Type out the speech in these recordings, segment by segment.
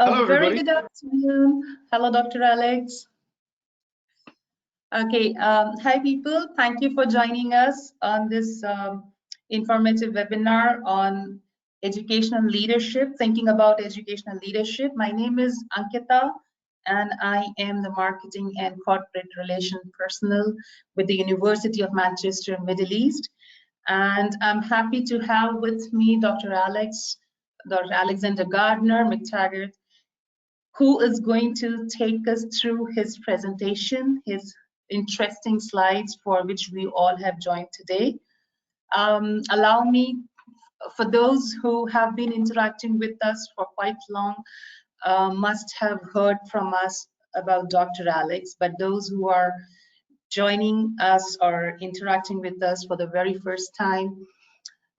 Hello, Very everybody. good afternoon. Hello, Dr. Alex. Okay, hi people. Thank you for joining us on this informative webinar on educational leadership, thinking about educational leadership. My name is Ankita, and I am the marketing and corporate relation personnel with the University of Manchester, Middle East. And I'm happy to have with me Dr. Alexander Gardner-Mctaggart, who is going to take us through his presentation, his interesting slides for which we all have joined today. Allow me, for those who have been interacting with us for quite long, must have heard from us about Dr. Alex, but those who are joining us or interacting with us for the very first time,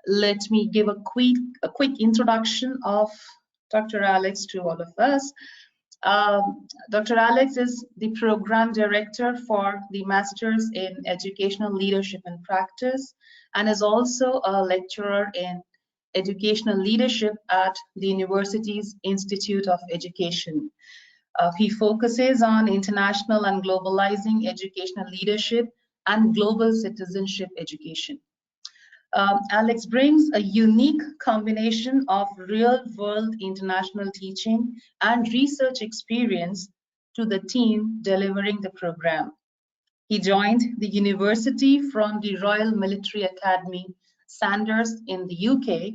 let me give a quick introduction of Dr. Alex to all of us. Dr. Alex is the program director for the Masters in Educational Leadership and Practice and is also a lecturer in educational leadership at the university's Institute of Education. He focuses on international and globalizing educational leadership and global citizenship education. Alex brings a unique combination of real-world international teaching and research experience to the team delivering the program. He joined the university from the Royal Military Academy Sandhurst in the UK,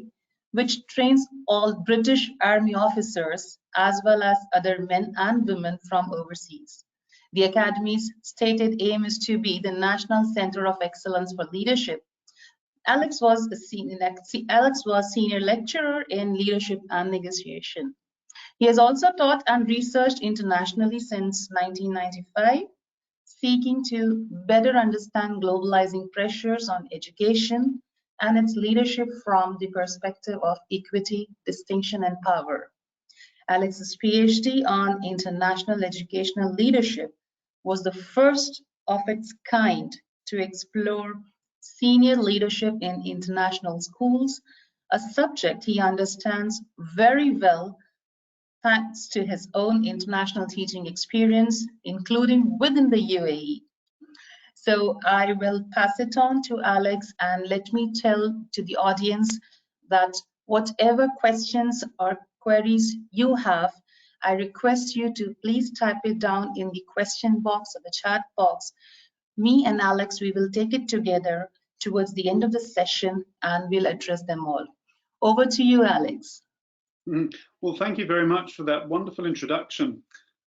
which trains all British Army officers as well as other men and women from overseas. The Academy's stated aim is to be the National Center of Excellence for Leadership. Alex was senior lecturer in leadership and negotiation. He has also taught and researched internationally since 1995, seeking to better understand globalizing pressures on education and its leadership from the perspective of equity, distinction, and power. Alex's PhD on international educational leadership was the first of its kind to explore senior leadership in international schools, a subject he understands very well thanks to his own international teaching experience, including within the UAE. So I will pass it on to Alex, and let me tell to the audience that whatever questions or queries you have, I request you to please type it down in the question box or the chat box. Me and Alex, we will take it together towards the end of the session and we'll address them all. Over to you, Alex. Well, thank you very much for that wonderful introduction.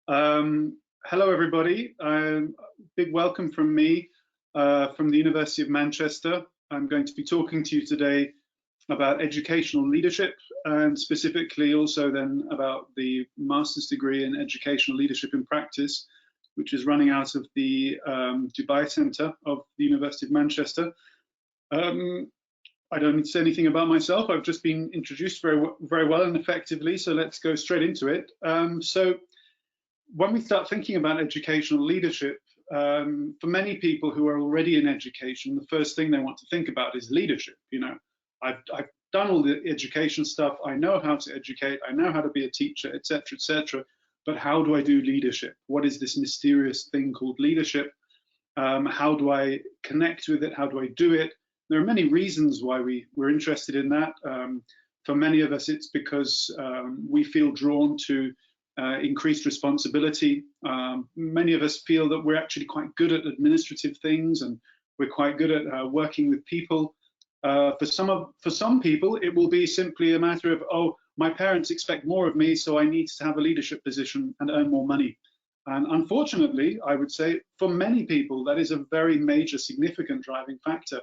Hello, everybody. Big welcome from me from the University of Manchester. I'm going to be talking to you today about educational leadership and specifically also then about the master's degree in educational leadership in practice, which is running out of the Dubai Centre of the University of Manchester. I don't need to say anything about myself. I've just been introduced very well and effectively, so let's go straight into it. So when we start thinking about educational leadership, for many people who are already in education, the first thing they want to think about is leadership. You know, I've done all the education stuff. I know how to educate. I know how to be a teacher, etc., etc. But how do I do leadership? What is this mysterious thing called leadership? How do I connect with it? How do I do it? There are many reasons why we're interested in that. For many of us, it's because we feel drawn to increased responsibility. Many of us feel that we're actually quite good at administrative things and we're quite good at working with people. For some people, it will be simply a matter of, oh, my parents expect more of me, so I need to have a leadership position and earn more money. And unfortunately, I would say for many people, that is a very major, significant driving factor.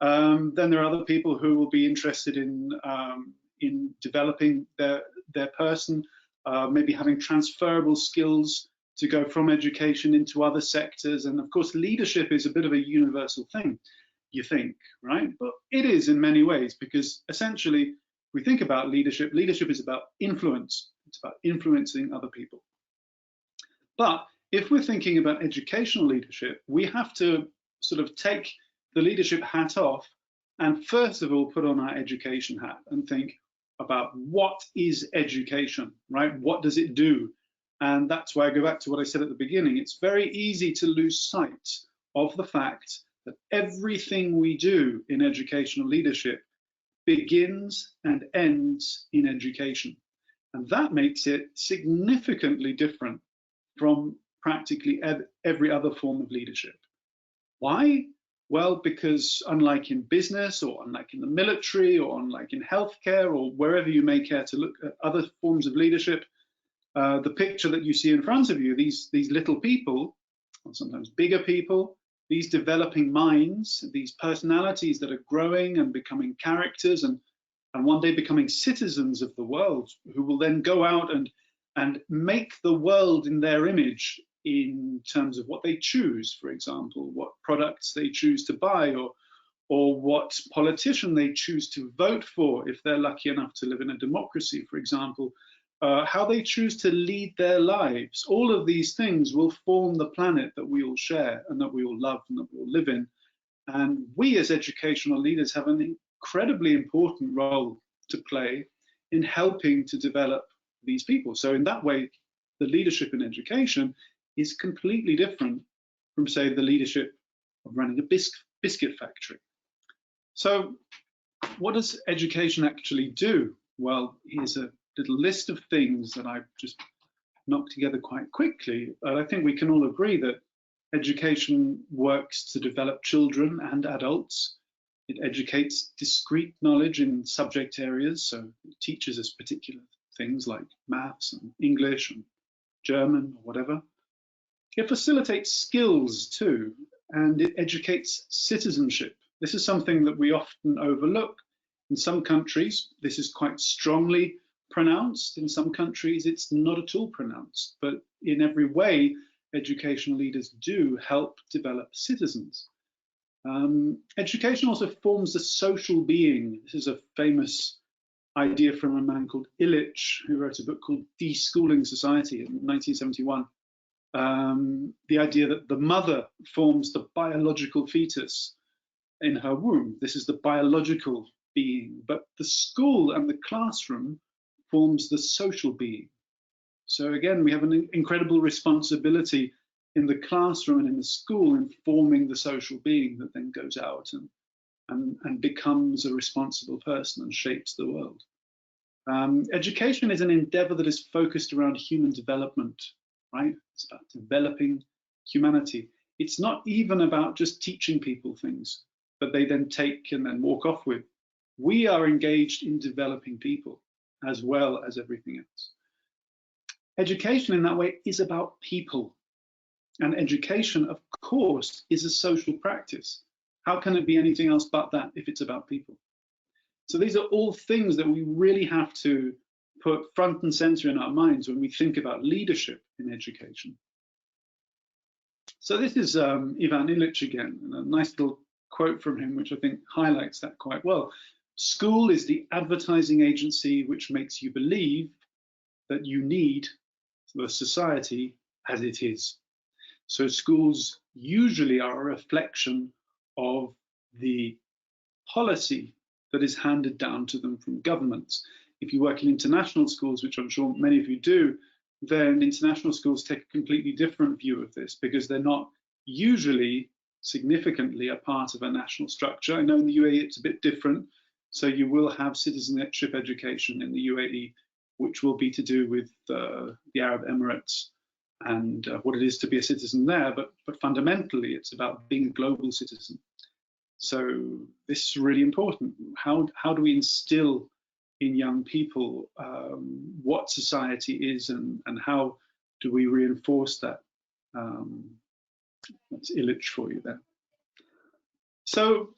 Then there are other people who will be interested in developing their person, maybe having transferable skills to go from education into other sectors. And of course, leadership is a bit of a universal thing, you think, right? But it is in many ways, because essentially, we think about leadership. Leadership is about influence. It's about influencing other people. But if we're thinking about educational leadership, we have to sort of take the leadership hat off and first of all put on our education hat and think, about what is education, right? What does it do? And that's why I go back to what I said at the beginning. It's very easy to lose sight of the fact that everything we do in educational leadership begins and ends in education. And that makes it significantly different from practically every other form of leadership. Why? Well, because unlike in business, or unlike in the military, or unlike in healthcare, or wherever you may care to look at other forms of leadership, the picture that you see in front of you, these little people, or sometimes bigger people, these developing minds, these personalities that are growing and becoming characters and one day becoming citizens of the world, who will then go out and make the world in their image in terms of what they choose, for example, what products they choose to buy, or what politician they choose to vote for if they're lucky enough to live in a democracy, for example, how they choose to lead their lives. All of these things will form the planet that we all share and that we all love and that we all live in. And we as educational leaders have an incredibly important role to play in helping to develop these people. So in that way, the leadership in education is completely different from, say, the leadership of running a biscuit factory. So what does education actually do? Well, here's a little list of things that I've just knocked together quite quickly. I think we can all agree that education works to develop children and adults. It educates discrete knowledge in subject areas, so it teaches us particular things like maths and English and German or whatever. It facilitates skills too, and it educates citizenship. This is something that we often overlook. In some countries, this is quite strongly pronounced. In some countries, it's not at all pronounced. But in every way, educational leaders do help develop citizens. Education also forms the social being. This is a famous idea from a man called Illich, who wrote a book called Deschooling Society in 1971. The idea that the mother forms the biological fetus in her womb. This is the biological being, but the school and the classroom forms the social being. So again, we have an incredible responsibility in the classroom and in the school in forming the social being that then goes out and becomes a responsible person and shapes the world. Education is an endeavor that is focused around human development, right? It's about developing humanity. It's not even about just teaching people things that they then take and then walk off with. We are engaged in developing people as well as everything else. Education in that way is about people. And education, of course, is a social practice. How can it be anything else but that if it's about people? So these are all things that we really have to put front and center in our minds when we think about leadership in education. So this is Ivan Illich again, and a nice little quote from him, which I think highlights that quite well. School is the advertising agency which makes you believe that you need the society as it is. So schools usually are a reflection of the policy that is handed down to them from governments. If you work in international schools, which I'm sure many of you do, then international schools take a completely different view of this because they're not usually significantly a part of a national structure. I know in the UAE it's a bit different. So you will have citizenship education in the UAE, which will be to do with the Arab Emirates and what it is to be a citizen there. But fundamentally, it's about being a global citizen. So this is really important. How do we instill in young people what society is and how do we reinforce that? That's Illich for you there. So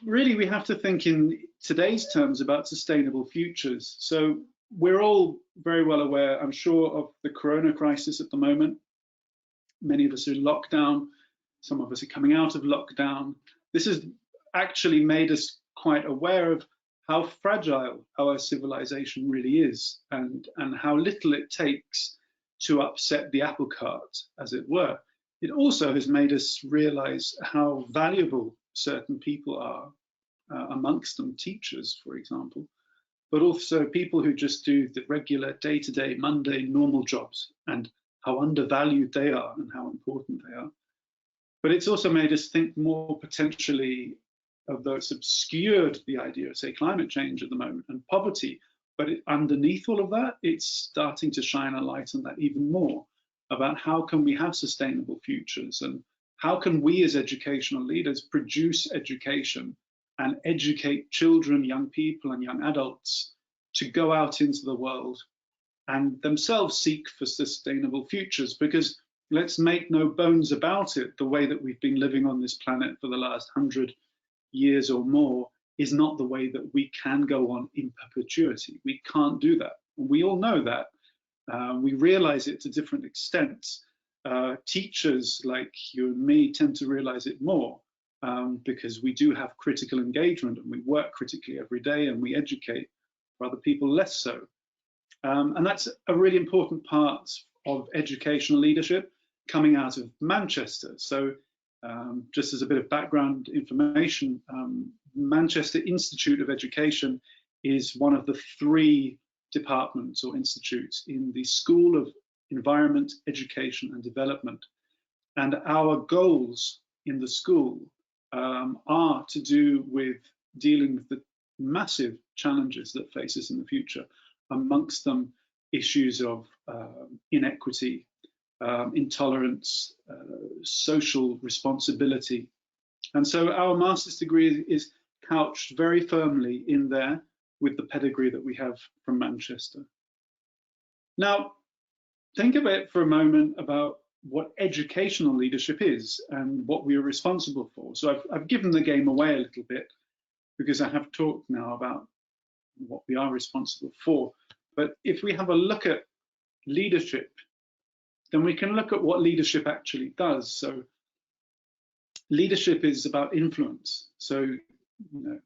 really, we have to think in today's terms about sustainable futures. So we're all very well aware, I'm sure, of the corona crisis at the moment. Many of us are in lockdown. Some of us are coming out of lockdown. This has actually made us quite aware of how fragile our civilization really is and how little it takes to upset the apple cart, as it were. It also has made us realize how valuable certain people are, amongst them teachers, for example, but also people who just do the regular day-to-day, mundane, normal jobs, and how undervalued they are and how important they are. But it's also made us think more potentially of those obscured the idea of, say, climate change at the moment and poverty. But underneath all of that, it's starting to shine a light on that even more, about how can we have sustainable futures, and how can we as educational leaders produce education and educate children, young people and young adults to go out into the world and themselves seek for sustainable futures. Because let's make no bones about it, the way that we've been living on this planet for the last 100 years or more is not the way that we can go on in perpetuity. We can't do that. And we all know that. We realize it to different extents. Teachers like you and me tend to realize it more because we do have critical engagement and we work critically every day and we educate, for other people less so. And that's a really important part of educational leadership coming out of Manchester. So just as a bit of background information, Manchester Institute of Education is one of the 3 departments or institutes in the School of Environment, Education and Development. And our goals in the school are to do with dealing with the massive challenges that face us in the future, amongst them issues of inequity, intolerance, social responsibility. And so our master's degree is couched very firmly in there with the pedigree that we have from Manchester. Now, think of it for a moment about what educational leadership is and what we are responsible for. So I've given the game away a little bit because I have talked now about what we are responsible for. But if we have a look at leadership, then we can look at what leadership actually does. So leadership is about influence. So, you know,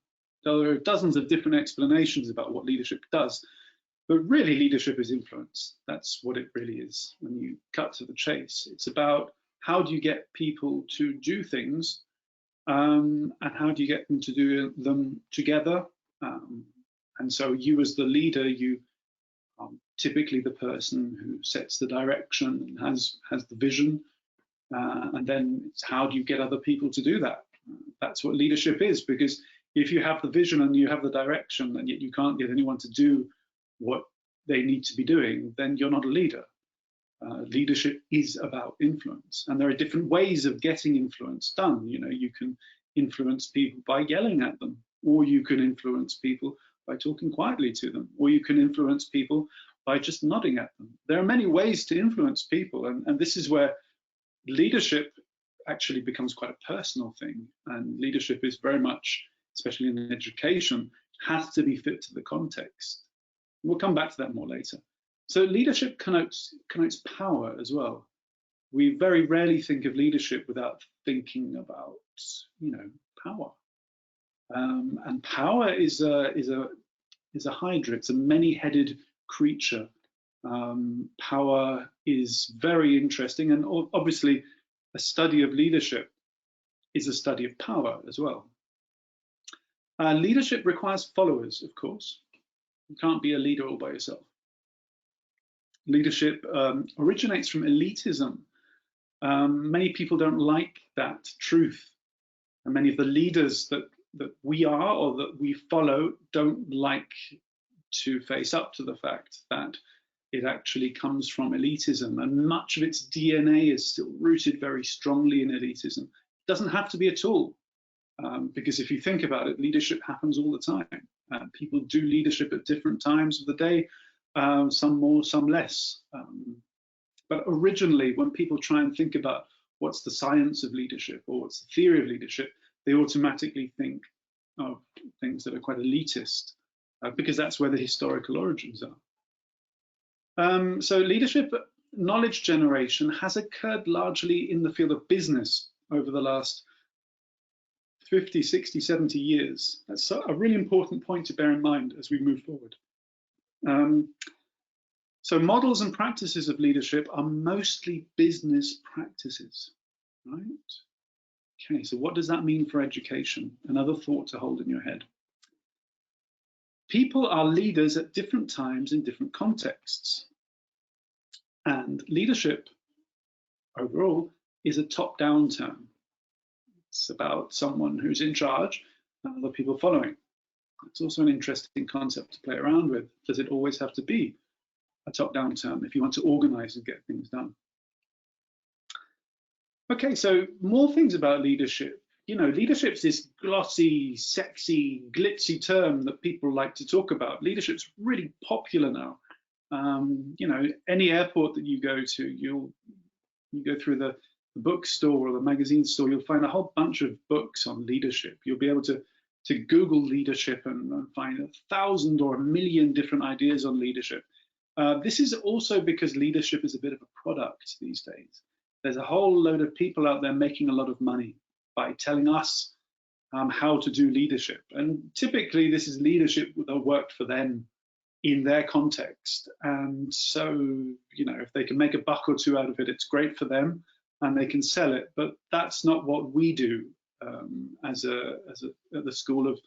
there are dozens of different explanations about what leadership does, but really leadership is influence. That's what it really is when you cut to the chase. It's about how do you get people to do things and how do you get them to do them together. And so you as the leader, you are typically the person who sets the direction and has the vision. And then it's how do you get other people to do that? That's what leadership is, because if you have the vision and you have the direction and yet you can't get anyone to do what they need to be doing, then you're not a leader. Leadership is about influence, and there are different ways of getting influence done. You know, you can influence people by yelling at them, or you can influence people by talking quietly to them, or you can influence people by just nodding at them. There are many ways to influence people, and this is where leadership actually becomes quite a personal thing. And leadership is very much, especially in education, has to be fit to the context. We'll come back to that more later. So leadership connotes power as well. We very rarely think of leadership without thinking about, you know, power. And power is a hydra. It's a many-headed creature. Power is very interesting, and obviously a study of leadership is a study of power as well. Leadership requires followers, of course. You can't be a leader all by yourself. Leadership originates from elitism. Many people don't like that truth, and many of the leaders that we are or that we follow don't like to face up to the fact that it actually comes from elitism, and much of its DNA is still rooted very strongly in elitism. It doesn't have to be at all, because if you think about it, leadership happens all the time. People do leadership at different times of the day, some more, some less. But originally, when people try and think about what's the science of leadership or what's the theory of leadership, they automatically think of things that are quite elitist, because that's where the historical origins are. So leadership knowledge generation has occurred largely in the field of business over the last 50, 60, 70 years. That's a really important point to bear in mind as we move forward. So models and practices of leadership are mostly business practices, right? Okay, so what does that mean for education? Another thought to hold in your head. people are leaders at different times in different contexts. And leadership overall is a top-down term. It's about someone who's in charge and other people following. It's also an interesting concept to play around with. Does it always have to be a top-down term if you want to organize and get things done? Okay, so more things about leadership. You know, leadership's this glossy, sexy, glitzy term that people like to talk about. Leadership's really popular now. You know, any airport that you go to, you go through the bookstore or the magazine store, you'll find a whole bunch of books on leadership. You'll be able to Google leadership and find 1,000 or 1,000,000 different ideas on leadership. This is also because leadership is a bit of a product these days. There's a whole load of people out there making a lot of money by telling us how to do leadership. And typically this is leadership that worked for them in their context. And so, you know, if they can make a buck or two out of it, it's great for them and they can sell it. But that's not what we do at the School of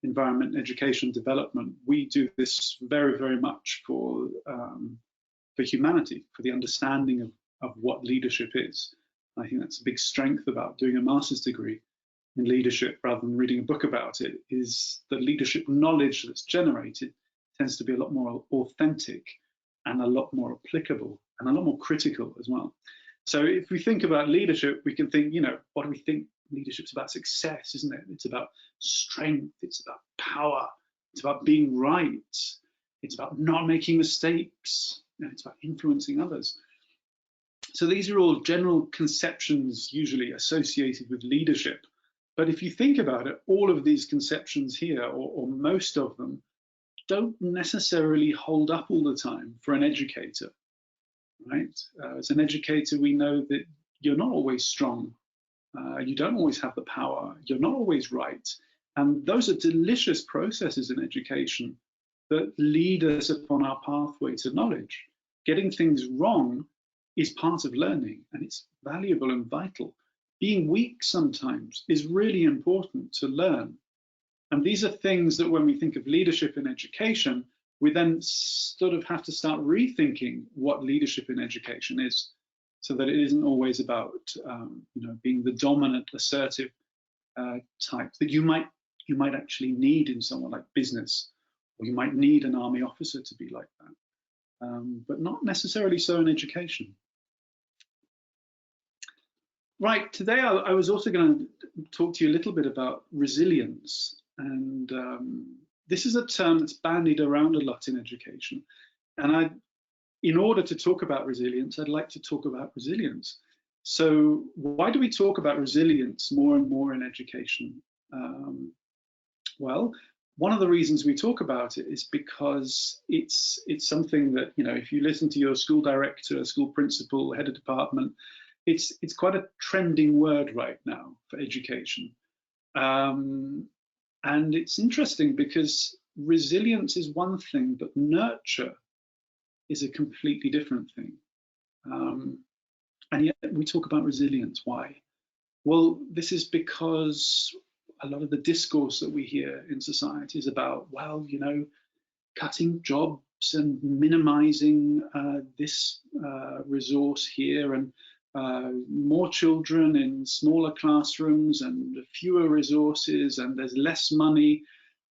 Environment, Education, Development. We do this very, very much for humanity, for the understanding of what leadership is. I think that's a big strength about doing a master's degree in leadership rather than reading a book about it, is the leadership knowledge that's generated tends to be a lot more authentic and a lot more applicable and a lot more critical as well. So if we think about leadership, we can think, you know, what do we think? Leadership's about success, isn't it? It's about strength, it's about power, it's about being right, it's about not making mistakes, and it's about influencing others. So these are all general conceptions usually associated with leadership. But if you think about it, all of these conceptions here, or most of them, don't necessarily hold up all the time for an educator, right? As an educator, we know that you're not always strong. You don't always have the power. You're not always right. And those are delicious processes in education that lead us upon our pathway to knowledge. Getting things wrong is part of learning, and it's valuable and vital. Being weak sometimes is really important to learn. And these are things that when we think of leadership in education, we then sort of have to start rethinking what leadership in education is, so that it isn't always about you know, being the dominant, assertive type that you might actually need in someone like business, or you might need an army officer to be like that, but not necessarily so in education. Right, today I was also going to talk to you a little bit about resilience, and this is a term that's bandied around a lot in education. And in order to talk about resilience, I'd like to talk about resilience. So why do we talk about resilience more and more in education? Well, one of the reasons we talk about it is because it's something that, you know, if you listen to your school director, school principal, head of department, it's quite a trending word right now for education. And it's interesting because resilience is one thing, but nurture is a completely different thing. And yet we talk about resilience. Why? Well, this is because a lot of the discourse that we hear in society is about, well, you know, cutting jobs and minimizing this resource here, and more children in smaller classrooms and fewer resources, and there's less money.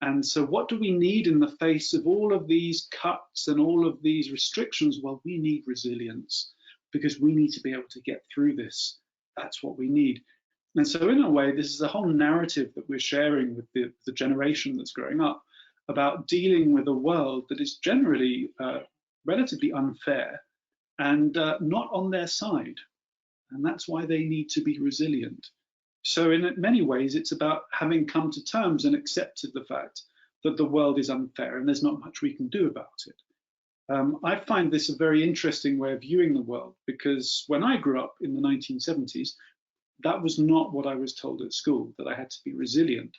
And so what do we need in the face of all of these cuts and all of these restrictions? Well, we need resilience, because we need to be able to get through this. That's what we need. And so in a way, this is a whole narrative that we're sharing with the generation that's growing up about dealing with a world that is generally relatively unfair and not on their side. And that's why they need to be resilient. So in many ways, it's about having come to terms and accepted the fact that the world is unfair and there's not much we can do about it. I find this a very interesting way of viewing the world, because when I grew up in the 1970s, that was not what I was told at school, that I had to be resilient.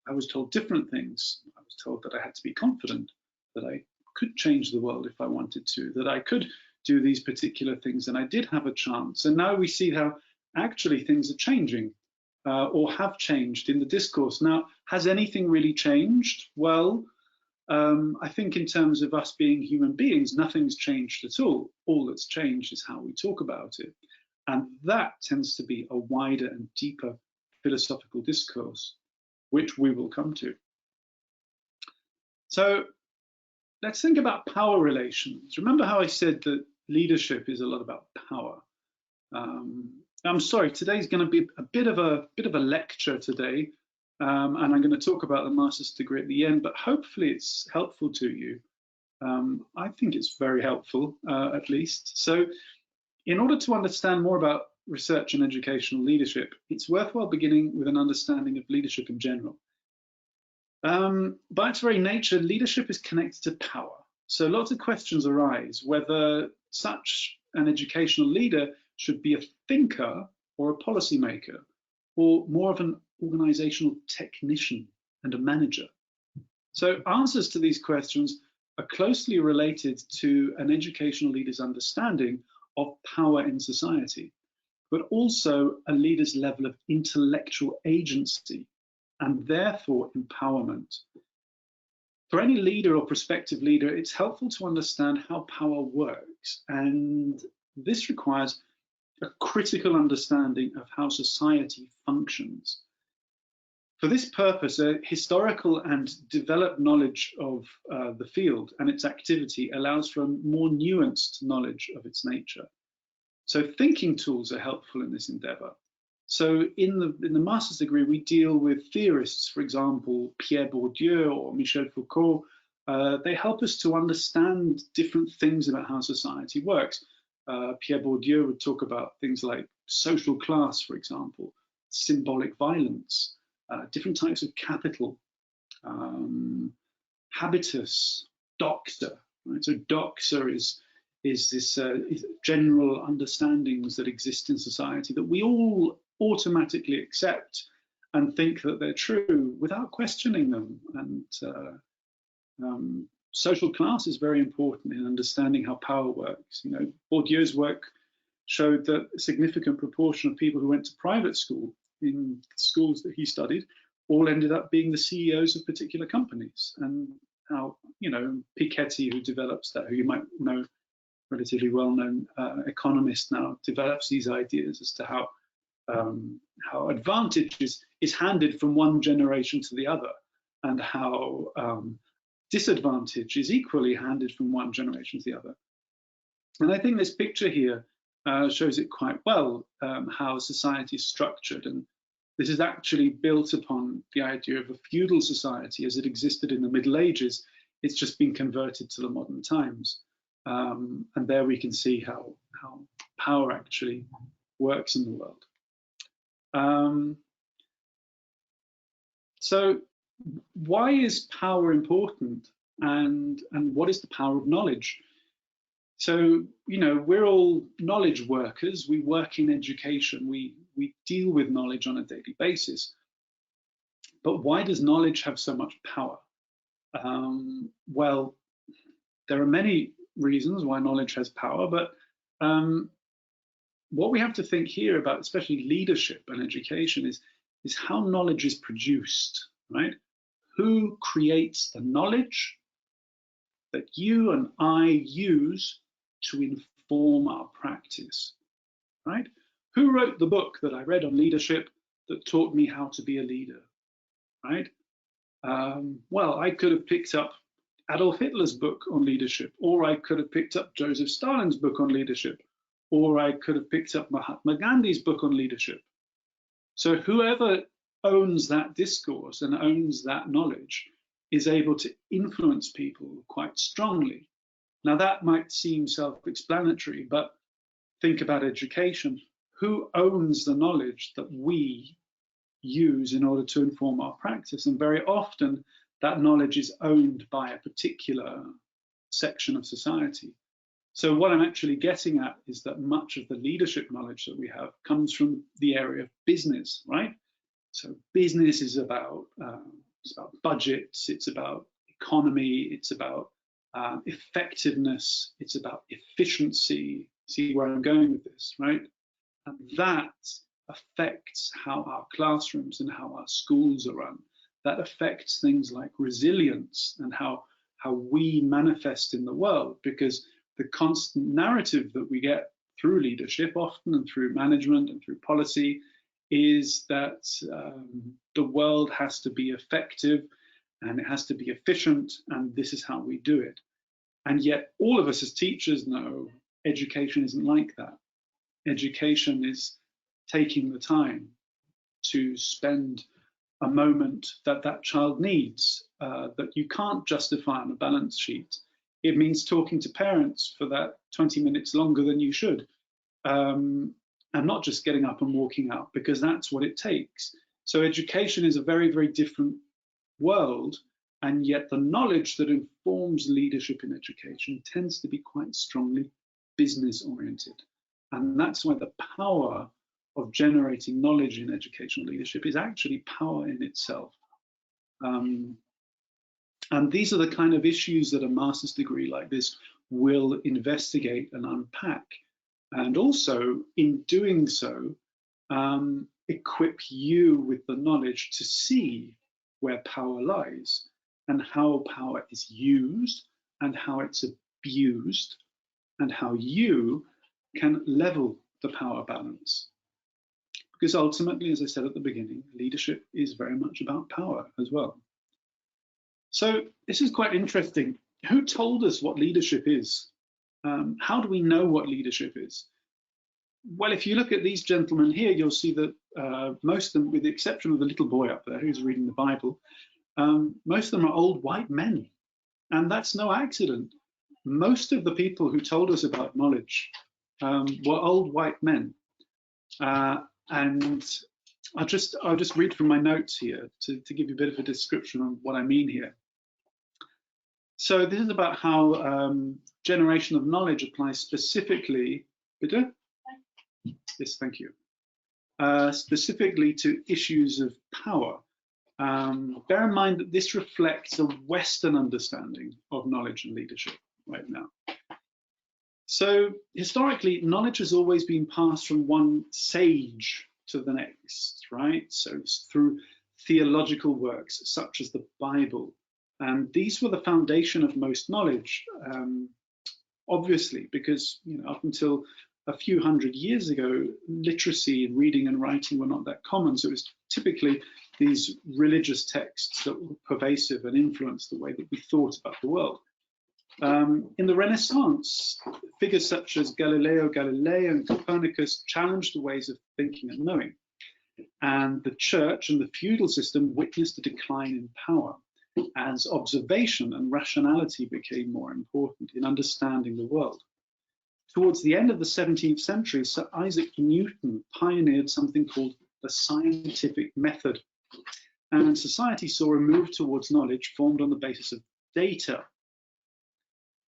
I was told different things. I was told that I had to be confident, that I could change the world if I wanted to, that I could do these particular things, and I did have a chance. And now we see how actually things are changing, or have changed in the discourse. Now, has anything really changed? Well, I think in terms of us being human beings, nothing's changed at all. All that's changed is how we talk about it. And that tends to be a wider and deeper philosophical discourse, which we will come to. So let's think about power relations. Remember how I said that leadership is a lot about power? I'm sorry, today's going to be a bit of a lecture today, and I'm going to talk about the master's degree at the end, but hopefully it's helpful to you. I think it's very helpful, at least. So in order to understand more about research and educational leadership, it's worthwhile beginning with an understanding of leadership in general. By its very nature, leadership is connected to power. So lots of questions arise whether such an educational leader should be a thinker or a policymaker, or more of an organizational technician and a manager. So answers to these questions are closely related to an educational leader's understanding of power in society, but also a leader's level of intellectual agency and therefore empowerment. For any leader or prospective leader, it's helpful to understand how power works, and this requires a critical understanding of how society functions. For this purpose, a historical and developed knowledge of the field and its activity allows for a more nuanced knowledge of its nature. So thinking tools are helpful in this endeavor. So in the master's degree, we deal with theorists, for example, Pierre Bourdieu or Michel Foucault. They help us to understand different things about how society works. Pierre Bourdieu would talk about things like social class, for example, symbolic violence, different types of capital, habitus, doxa. Right? So doxa is this general understandings that exist in society that we all automatically accept and think that they're true without questioning them. And social class is very important in understanding how power works. You know, Bourdieu's work showed that a significant proportion of people who went to private school in schools that he studied all ended up being the CEOs of particular companies. And how, you know, Piketty, who develops that, who you might know, relatively well-known economist now, develops these ideas as to how advantage is handed from one generation to the other, and how disadvantage is equally handed from one generation to the other. And I think this picture here shows it quite well, how society is structured. And this is actually built upon the idea of a feudal society as it existed in the Middle Ages. It's just been converted to the modern times. And there we can see how power actually works in the world. So why is power important, and what is the power of knowledge? So, you know, we're all knowledge workers. We work in education. We deal with knowledge on a daily basis. But why does knowledge have so much power? Well, there are many reasons why knowledge has power, but what we have to think here about, especially leadership and education, is how knowledge is produced, right? Who creates the knowledge that you and I use to inform our practice, right? Who wrote the book that I read on leadership that taught me how to be a leader, right? Well, I could have picked up Adolf Hitler's book on leadership, or I could have picked up Joseph Stalin's book on leadership, or I could have picked up Mahatma Gandhi's book on leadership. So whoever owns that discourse and owns that knowledge is able to influence people quite strongly. Now that might seem self-explanatory, but think about education. Who owns the knowledge that we use in order to inform our practice? And very often that knowledge is owned by a particular section of society. So what I'm actually getting at is that much of the leadership knowledge that we have comes from the area of business, right? So business is about budgets, it's about economy, it's about effectiveness, it's about efficiency. See where I'm going with this, right? And that affects how our classrooms and how our schools are run. That affects things like resilience and how how we manifest in the world, because the constant narrative that we get through leadership, often and through management and through policy, is that the world has to be effective and it has to be efficient, and this is how we do it. And yet all of us as teachers know education isn't like that. Education is taking the time to spend a moment that that child needs, that you can't justify on a balance sheet. It means talking to parents for that 20 minutes longer than you should, and not just getting up and walking out, because that's what it takes. So education is a very, very different world, and yet the knowledge that informs leadership in education tends to be quite strongly business oriented. And that's why the power of generating knowledge in educational leadership is actually power in itself. And these are the kind of issues that a master's degree like this will investigate and unpack. And also, in doing so, equip you with the knowledge to see where power lies and how power is used and how it's abused and how you can level the power balance. Because ultimately, as I said at the beginning, leadership is very much about power as well. So this is quite interesting. Who told us what leadership is? How do we know what leadership is? Well, if you look at these gentlemen here, you'll see that most of them, with the exception of the little boy up there who's reading the Bible, most of them are old white men. And that's no accident. Most of the people who told us about knowledge were old white men. And I'll just read from my notes here to give you a bit of a description of what I mean here. So this is about how generation of knowledge applies specifically, yes, thank you, specifically to issues of power. Bear in mind that this reflects a Western understanding of knowledge and leadership right now. So historically, knowledge has always been passed from one sage to the next, right? So it's through theological works such as the Bible. And these were the foundation of most knowledge, obviously, because up until a few hundred years ago, literacy and reading and writing were not that common. So it was typically these religious texts that were pervasive and influenced the way that we thought about the world. In the Renaissance, figures such as Galileo Galilei and Copernicus challenged the ways of thinking and knowing. And the church and the feudal system witnessed a decline in power as observation and rationality became more important in understanding the world. Towards the end of the 17th century, Sir Isaac Newton pioneered something called the scientific method. And society saw a move towards knowledge formed on the basis of data.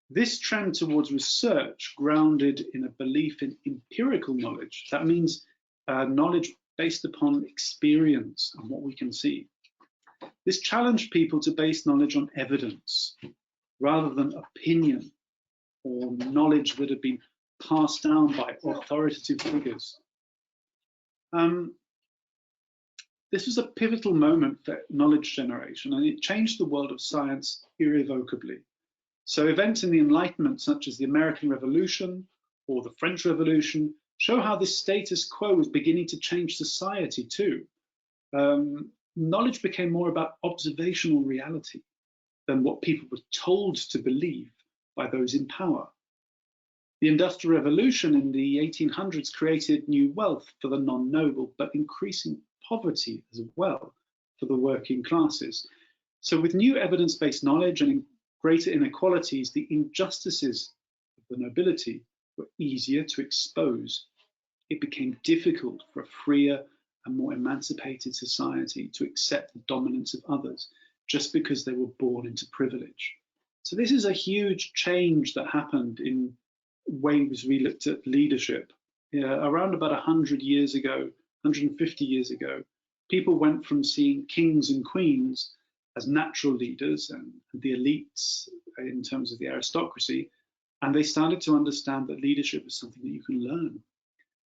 This trend towards research grounded in a belief in empirical knowledge. That means knowledge based upon experience and what we can see. This challenged people to base knowledge on evidence rather than opinion or knowledge that had been passed down by authoritative figures. This was a pivotal moment for knowledge generation, and it changed the world of science irrevocably. So events in the Enlightenment, such as the American Revolution or the French Revolution, show how this status quo was beginning to change society too. Knowledge became more about observational reality than what people were told to believe by those in power. The Industrial Revolution in the 1800s created new wealth for the non-noble, but increasing poverty as well for the working classes. So with new evidence-based knowledge and greater inequalities, the injustices of the nobility were easier to expose. It became difficult for a freer and more emancipated society to accept the dominance of others just because they were born into privilege. So this is a huge change that happened in ways we looked at leadership. Around about 100 years ago, 150 years ago, people went from seeing kings and queens as natural leaders and the elites in terms of the aristocracy, and they started to understand that leadership is something that you can learn.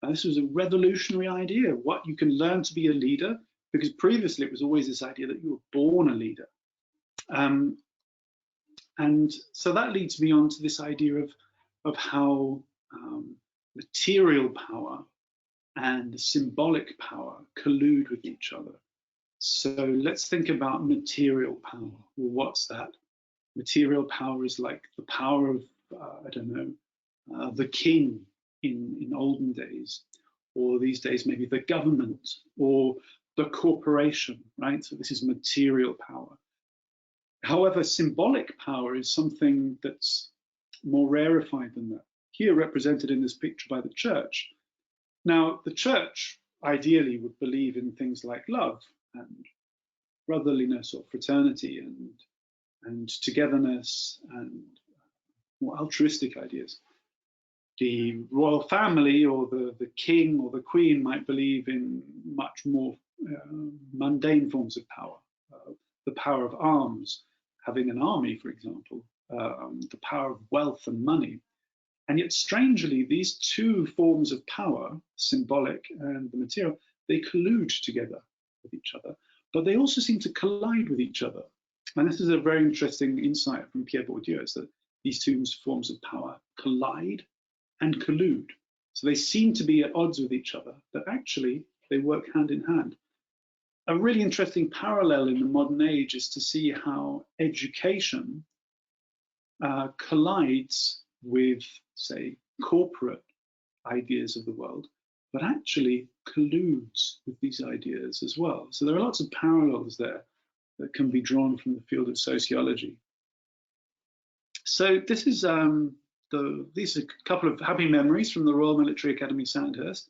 And this was a revolutionary idea, what you can learn to be a leader, because previously it was always this idea that you were born a leader. And so that leads me on to this idea of how material power and symbolic power collude with each other. So let's think about material power. Well, what's that? Material power is like the power of, I don't know, the king in olden days, or these days maybe the government or the corporation, right? So this is material power. However, symbolic power is something that's more rarefied than that. Here represented in this picture by the church. Now, the church ideally would believe in things like love and brotherliness or fraternity and togetherness and more altruistic ideas. The royal family or the king or the queen might believe in much more mundane forms of power, the power of arms, having an army, for example, the power of wealth and money. And yet, strangely, these two forms of power, symbolic and the material, they collude together with each other, but they also seem to collide with each other. And this is a very interesting insight from Pierre Bourdieu, is that these two forms of power collide and collude. So they seem to be at odds with each other, but actually they work hand in hand. A really interesting parallel in the modern age is to see how education collides with, say, corporate ideas of the world, but actually colludes with these ideas as well. So there are lots of parallels there that can be drawn from the field of sociology. So this is these are a couple of happy memories from the Royal Military Academy Sandhurst.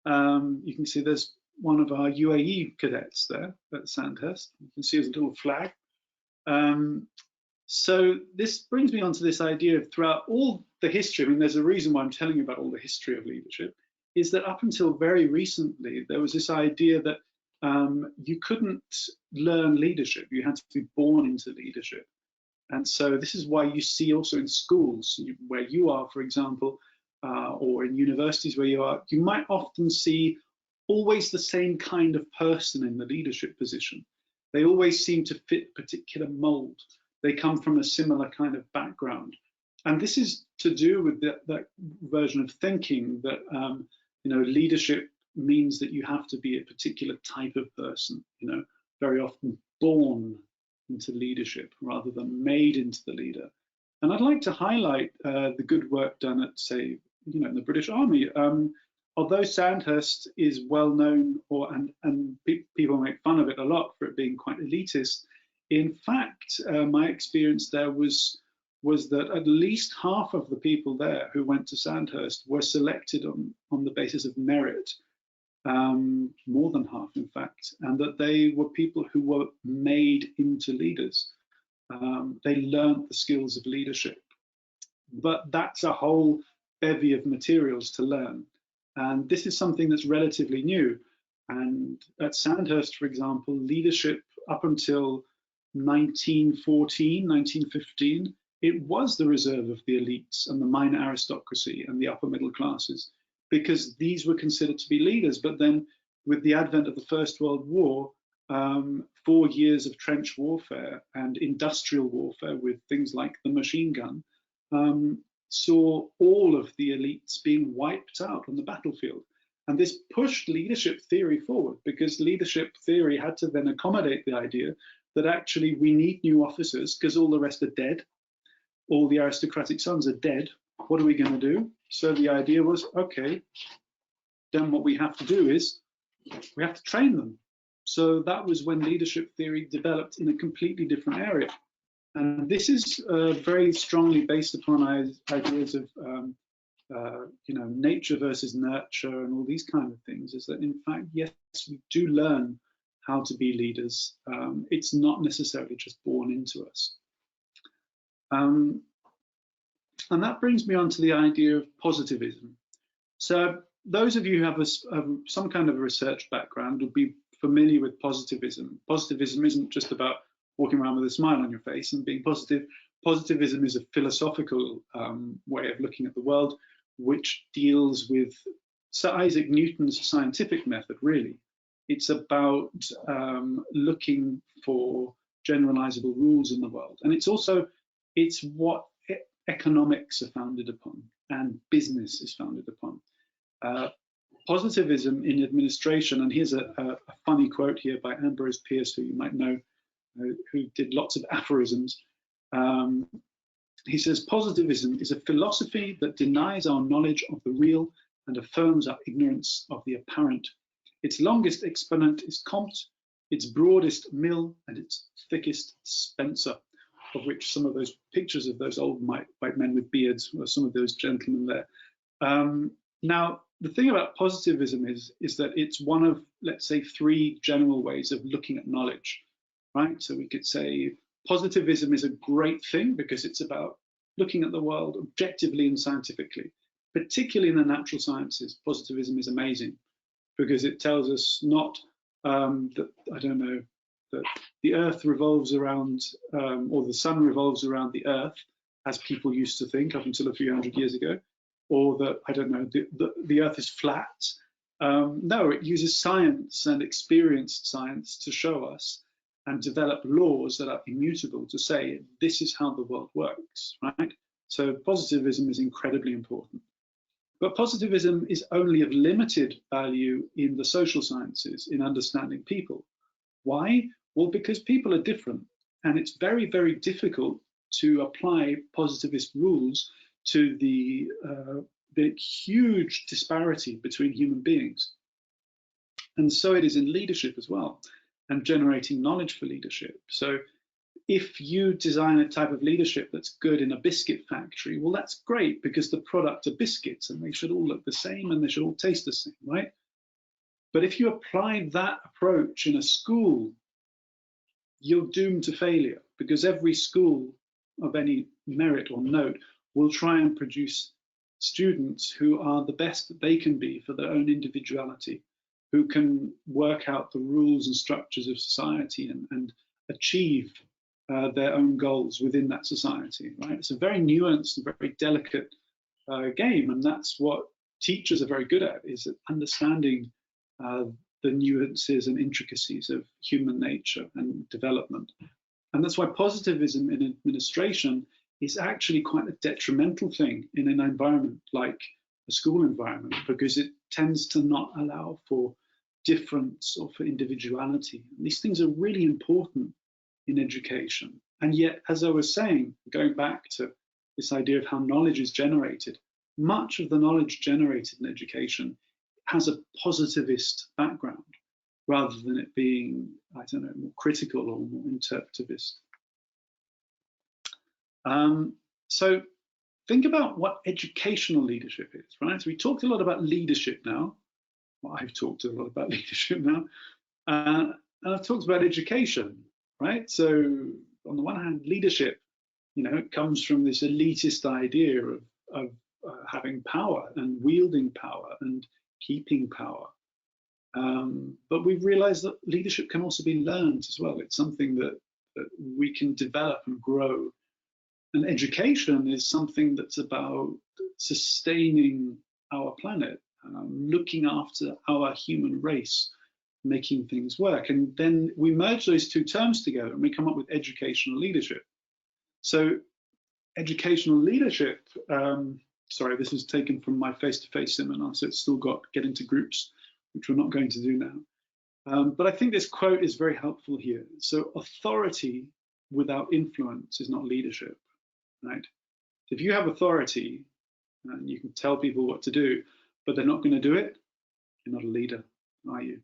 You can see there's one of our UAE cadets there at Sandhurst. You can see there's a little flag. So this brings me on to this idea of throughout all the history, I mean, there's a reason why I'm telling you about all the history of leadership, is that up until very recently, there was this idea that you couldn't learn leadership, you had to be born into leadership. And so this is why you see also in schools where you are, for example, or in universities where you are, you might often see always the same kind of person in the leadership position. They always seem to fit a particular mold. They come from a similar kind of background. And this is to do with that version of thinking that leadership means that you have to be a particular type of person, very often born into leadership rather than made into the leader. And I'd like to highlight the good work done at, say, in the British Army. Although Sandhurst is well known, and people make fun of it a lot for it being quite elitist, in fact, my experience there was that at least half of the people there who went to Sandhurst were selected on the basis of merit, more than half, in fact, and that they were people who were made into leaders. They learned the skills of leadership, but that's a whole bevy of materials to learn. And this is something that's relatively new. And at Sandhurst, for example, leadership up until 1914, 1915, it was the reserve of the elites and the minor aristocracy and the upper middle classes, because these were considered to be leaders. But then with the advent of the First World War, 4 years of trench warfare and industrial warfare with things like the machine gun, saw all of the elites being wiped out on the battlefield. And this pushed leadership theory forward, because leadership theory had to then accommodate the idea that actually we need new officers because all the rest are dead. All the aristocratic sons are dead. What are we going to do? So the idea was, okay, then what we have to do is we have to train them. So that was when leadership theory developed in a completely different area. And this is very strongly based upon ideas of nature versus nurture and all these kind of things, is that in fact, yes, we do learn how to be leaders. It's not necessarily just born into us. And that brings me on to the idea of positivism. So those of you who have some kind of a research background will be familiar with positivism. Positivism isn't just about walking around with a smile on your face and being positive. Positivism is a philosophical way of looking at the world, which deals with Sir Isaac Newton's scientific method, really. It's about looking for generalizable rules in the world. And it's also It's what economics are founded upon and business is founded upon. Positivism in administration, and here's a funny quote here by Ambrose Pierce, who you might know, who did lots of aphorisms. He says, positivism is a philosophy that denies our knowledge of the real and affirms our ignorance of the apparent. Its longest exponent is Comte, its broadest Mill, and its thickest Spencer, of which some of those pictures of those old white men with beards were some of those gentlemen there. Now, the thing about positivism is that it's one of, let's say, three general ways of looking at knowledge, right? So we could say positivism is a great thing because it's about looking at the world objectively and scientifically, particularly in the natural sciences. Positivism is amazing because it tells us not that, I don't know, that the earth revolves around, or the sun revolves around the earth, as people used to think up until a few hundred years ago, or that, I don't know, the earth is flat. No, it uses science and experienced science to show us and develop laws that are immutable to say this is how the world works, right? So positivism is incredibly important. But positivism is only of limited value in the social sciences, in understanding people. Why? Well, because people are different, and it's very, very difficult to apply positivist rules to the huge disparity between human beings. And so it is in leadership as well, and generating knowledge for leadership. So if you design a type of leadership that's good in a biscuit factory, well, that's great because the product are biscuits and they should all look the same and they should all taste the same, right? But if you apply that approach in a school, you're doomed to failure because every school of any merit or note will try and produce students who are the best that they can be for their own individuality, who can work out the rules and structures of society and achieve their own goals within that society, right? It's a very nuanced and very delicate game, and that's what teachers are very good at, is at understanding the nuances and intricacies of human nature and development. And that's why positivism in administration is actually quite a detrimental thing in an environment like a school environment, because it tends to not allow for difference or for individuality. And these things are really important in education. And yet, as I was saying, going back to this idea of how knowledge is generated, much of the knowledge generated in education has a positivist background, rather than it being, I don't know, more critical or more interpretivist. So think about what educational leadership is, right? So we talked a lot about leadership now. Well, I've talked a lot about leadership now. And I've talked about education, right? So on the one hand, leadership, it comes from this elitist idea of having power and wielding power and keeping power. But we've realized that leadership can also be learned as well. It's something that we can develop and grow. And education is something that's about sustaining our planet, looking after our human race, making things work. And then we merge those two terms together and we come up with educational leadership. So educational leadership, sorry, this is taken from my face-to-face seminar, so it's still got get into groups, which we're not going to do now. But I think this quote is very helpful here. So authority without influence is not leadership, right? If you have authority and you can tell people what to do, but they're not going to do it, you're not a leader, are you?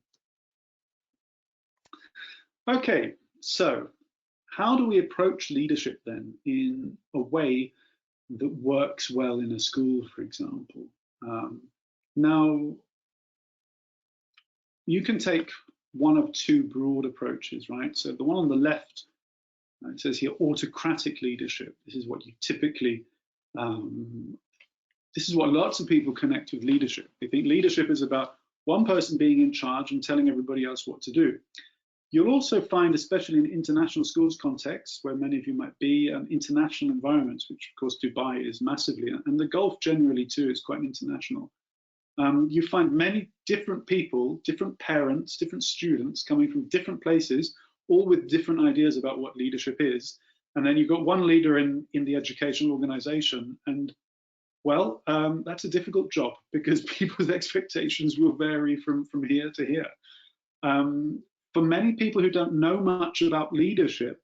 Okay, so how do we approach leadership then in a way that works well in a school, for example? Now, you can take one of two broad approaches, right? So the one on the left, it says here, autocratic leadership. This is what you typically, this is what lots of people connect with leadership. They think leadership is about one person being in charge and telling everybody else what to do. You'll also find, especially in international schools contexts, where many of you might be, international environments, which of course Dubai is massively, and the Gulf generally too is quite international. You find many different people, different parents, different students coming from different places, all with different ideas about what leadership is. And then you've got one leader in the educational organization, and well, that's a difficult job because people's expectations will vary from here to here. For many people who don't know much about leadership,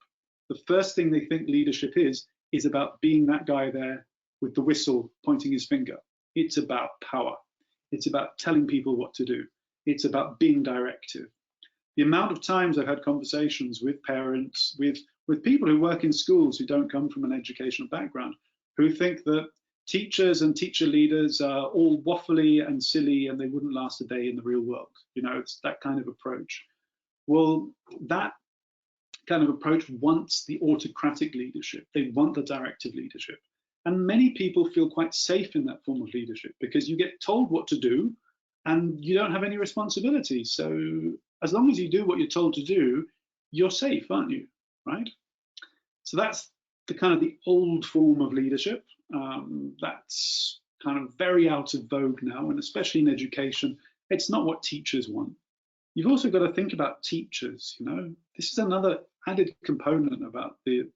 the first thing they think leadership is about being that guy there with the whistle pointing his finger. It's about power. It's about telling people what to do. It's about being directive. The amount of times I've had conversations with parents, with people who work in schools who don't come from an educational background, who think that teachers and teacher leaders are all waffly and silly and they wouldn't last a day in the real world. You know, it's that kind of approach. Well, that kind of approach wants the autocratic leadership. They want the directive leadership. And many people feel quite safe in that form of leadership because you get told what to do and you don't have any responsibility. So as long as you do what you're told to do, you're safe, aren't you? Right? So that's the kind of the old form of leadership. That's kind of very out of vogue now, and especially in education, it's not what teachers want. You've also got to think about teachers. You know, this is another added component about the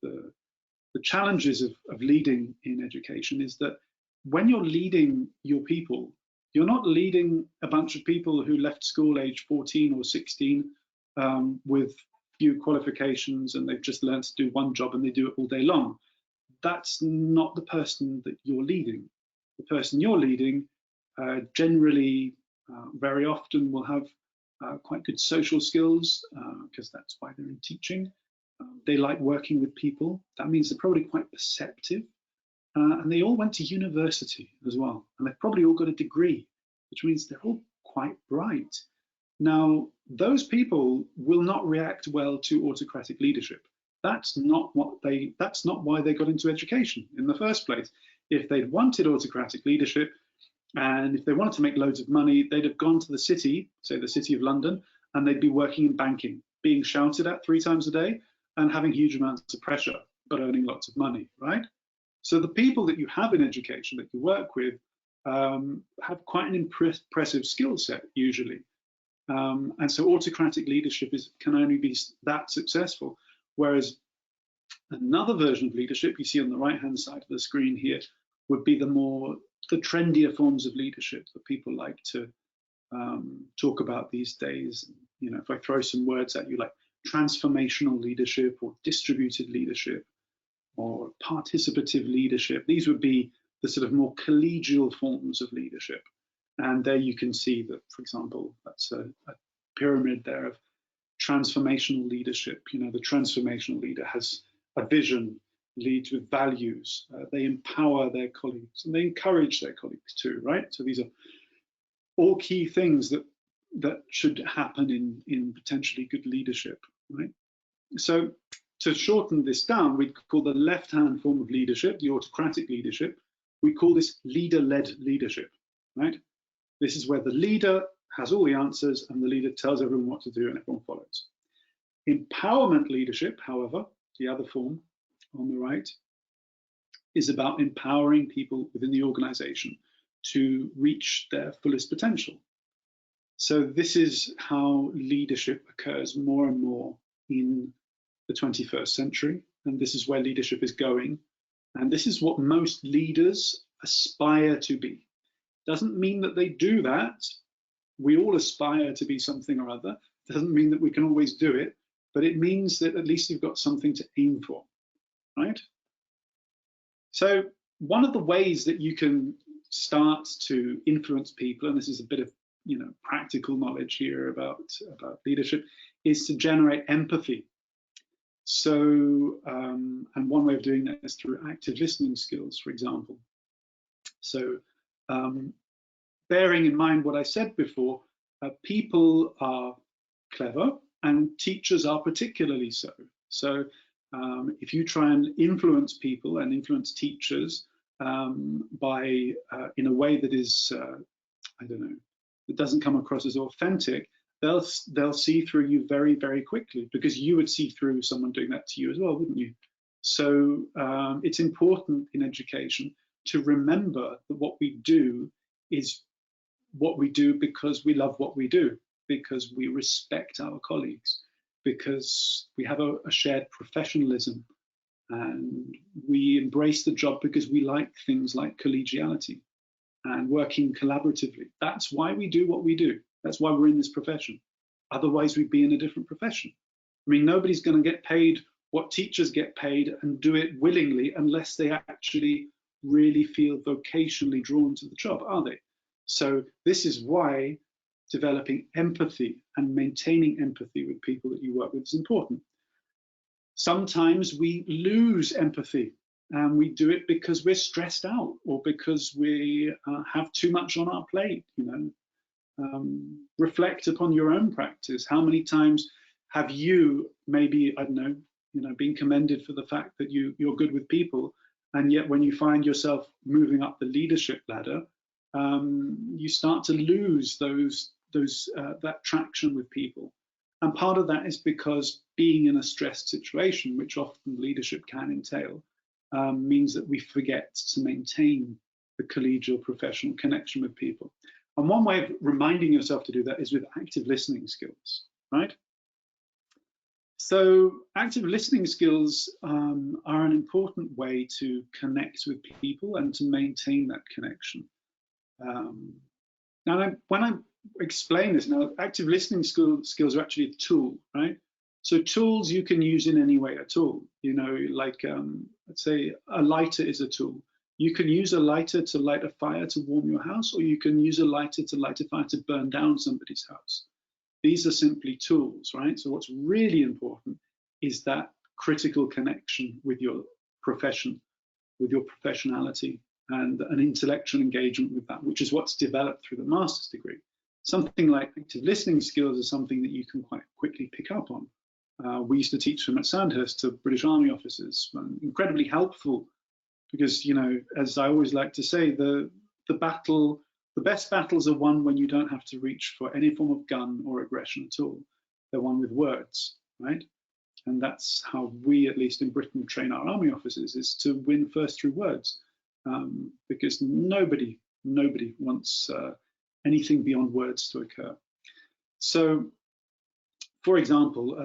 challenges of leading in education, is that when you're leading your people, you're not leading a bunch of people who left school age 14 or 16 with few qualifications and they've just learned to do one job and they do it all day long. That's not the person that you're leading. The person you're leading generally very often will have quite good social skills because that's why they're in teaching. They like working with people. That means they're probably quite perceptive. And they all went to university as well. And they've probably all got a degree, which means they're all quite bright. Now, those people will not react well to autocratic leadership. That's not why they got into education in the first place. If they'd wanted autocratic leadership, and if they wanted to make loads of money, they'd have gone to the city, say the City of London, and they'd be working in banking, being shouted at 3 times a day and having huge amounts of pressure, but earning lots of money, right? So the people that you have in education that you work with have quite an impressive skill set usually. And so autocratic leadership can only be that successful. Whereas another version of leadership you see on the right-hand side of the screen here would be the trendier forms of leadership that people like to talk about these days. You know, if I throw some words at you like transformational leadership or distributed leadership or participative leadership, these would be the sort of more collegial forms of leadership. And there you can see that, for example, that's a pyramid there of transformational leadership. You know, the transformational leader has a vision, leads with values, they empower their colleagues and they encourage their colleagues too, right? So these are all key things that should happen in potentially good leadership, right? So to shorten this down, we'd call the left-hand form of leadership, the autocratic leadership, we call this leader-led leadership, right? This is where the leader has all the answers and the leader tells everyone what to do and everyone follows. Empowerment leadership, however, the other form on the right, is about empowering people within the organization to reach their fullest potential. So this is how leadership occurs more and more in the 21st century, and this is where leadership is going. And this is what most leaders aspire to be. Doesn't mean that they do that. We all aspire to be something or other. Doesn't mean that we can always do it, but it means that at least you've got something to aim for, right? So one of the ways that you can start to influence people, and this is a bit of practical knowledge here about leadership, is to generate empathy. So, and one way of doing that is through active listening skills, for example. So, bearing in mind what I said before, people are clever and teachers are particularly so. So, if you try and influence people and influence teachers in a way that is, I don't know, that doesn't come across as authentic, they'll see through you very, very quickly, because you would see through someone doing that to you as well, wouldn't you? So it's important in education to remember that what we do is what we do because we love what we do, because we respect our colleagues, because we have a shared professionalism, And we embrace the job because we like things like collegiality and working collaboratively. That's why we do what we do. That's why we're in this profession. Otherwise, we'd be in a different profession. I mean, nobody's going to get paid what teachers get paid and do it willingly unless they actually really feel vocationally drawn to the job, are they? So this is why developing empathy and maintaining empathy with people that you work with is important. Sometimes we lose empathy and we do it because we're stressed out or because we have too much on our plate. Reflect upon your own practice. How many times have you maybe, I don't know, been commended for the fact that you're good with people, and yet when you find yourself moving up the leadership ladder, you start to lose that traction with people. And part of that is because being in a stressed situation, which often leadership can entail, means that we forget to maintain the collegial professional connection with people. And one way of reminding yourself to do that is with active listening skills, right? So active listening skills are an important way to connect with people and to maintain that connection. Now, when I explain this, now active listening skills are actually a tool, right? So tools you can use in any way at all. Like let's say a lighter is a tool. You can use a lighter to light a fire to warm your house, or you can use a lighter to light a fire to burn down somebody's house. These are simply tools, right? So what's really important is that critical connection with your profession, with your professionality, and an intellectual engagement with that, which is what's developed through the master's degree. Something like active listening skills is something that you can quite quickly pick up on. We used to teach them at Sandhurst to British Army officers, incredibly helpful because, as I always like to say, the best battles are won when you don't have to reach for any form of gun or aggression at all. They're won with words, right? And that's how we, at least in Britain, train our army officers, is to win first through words, because nobody wants anything beyond words to occur. So, for example,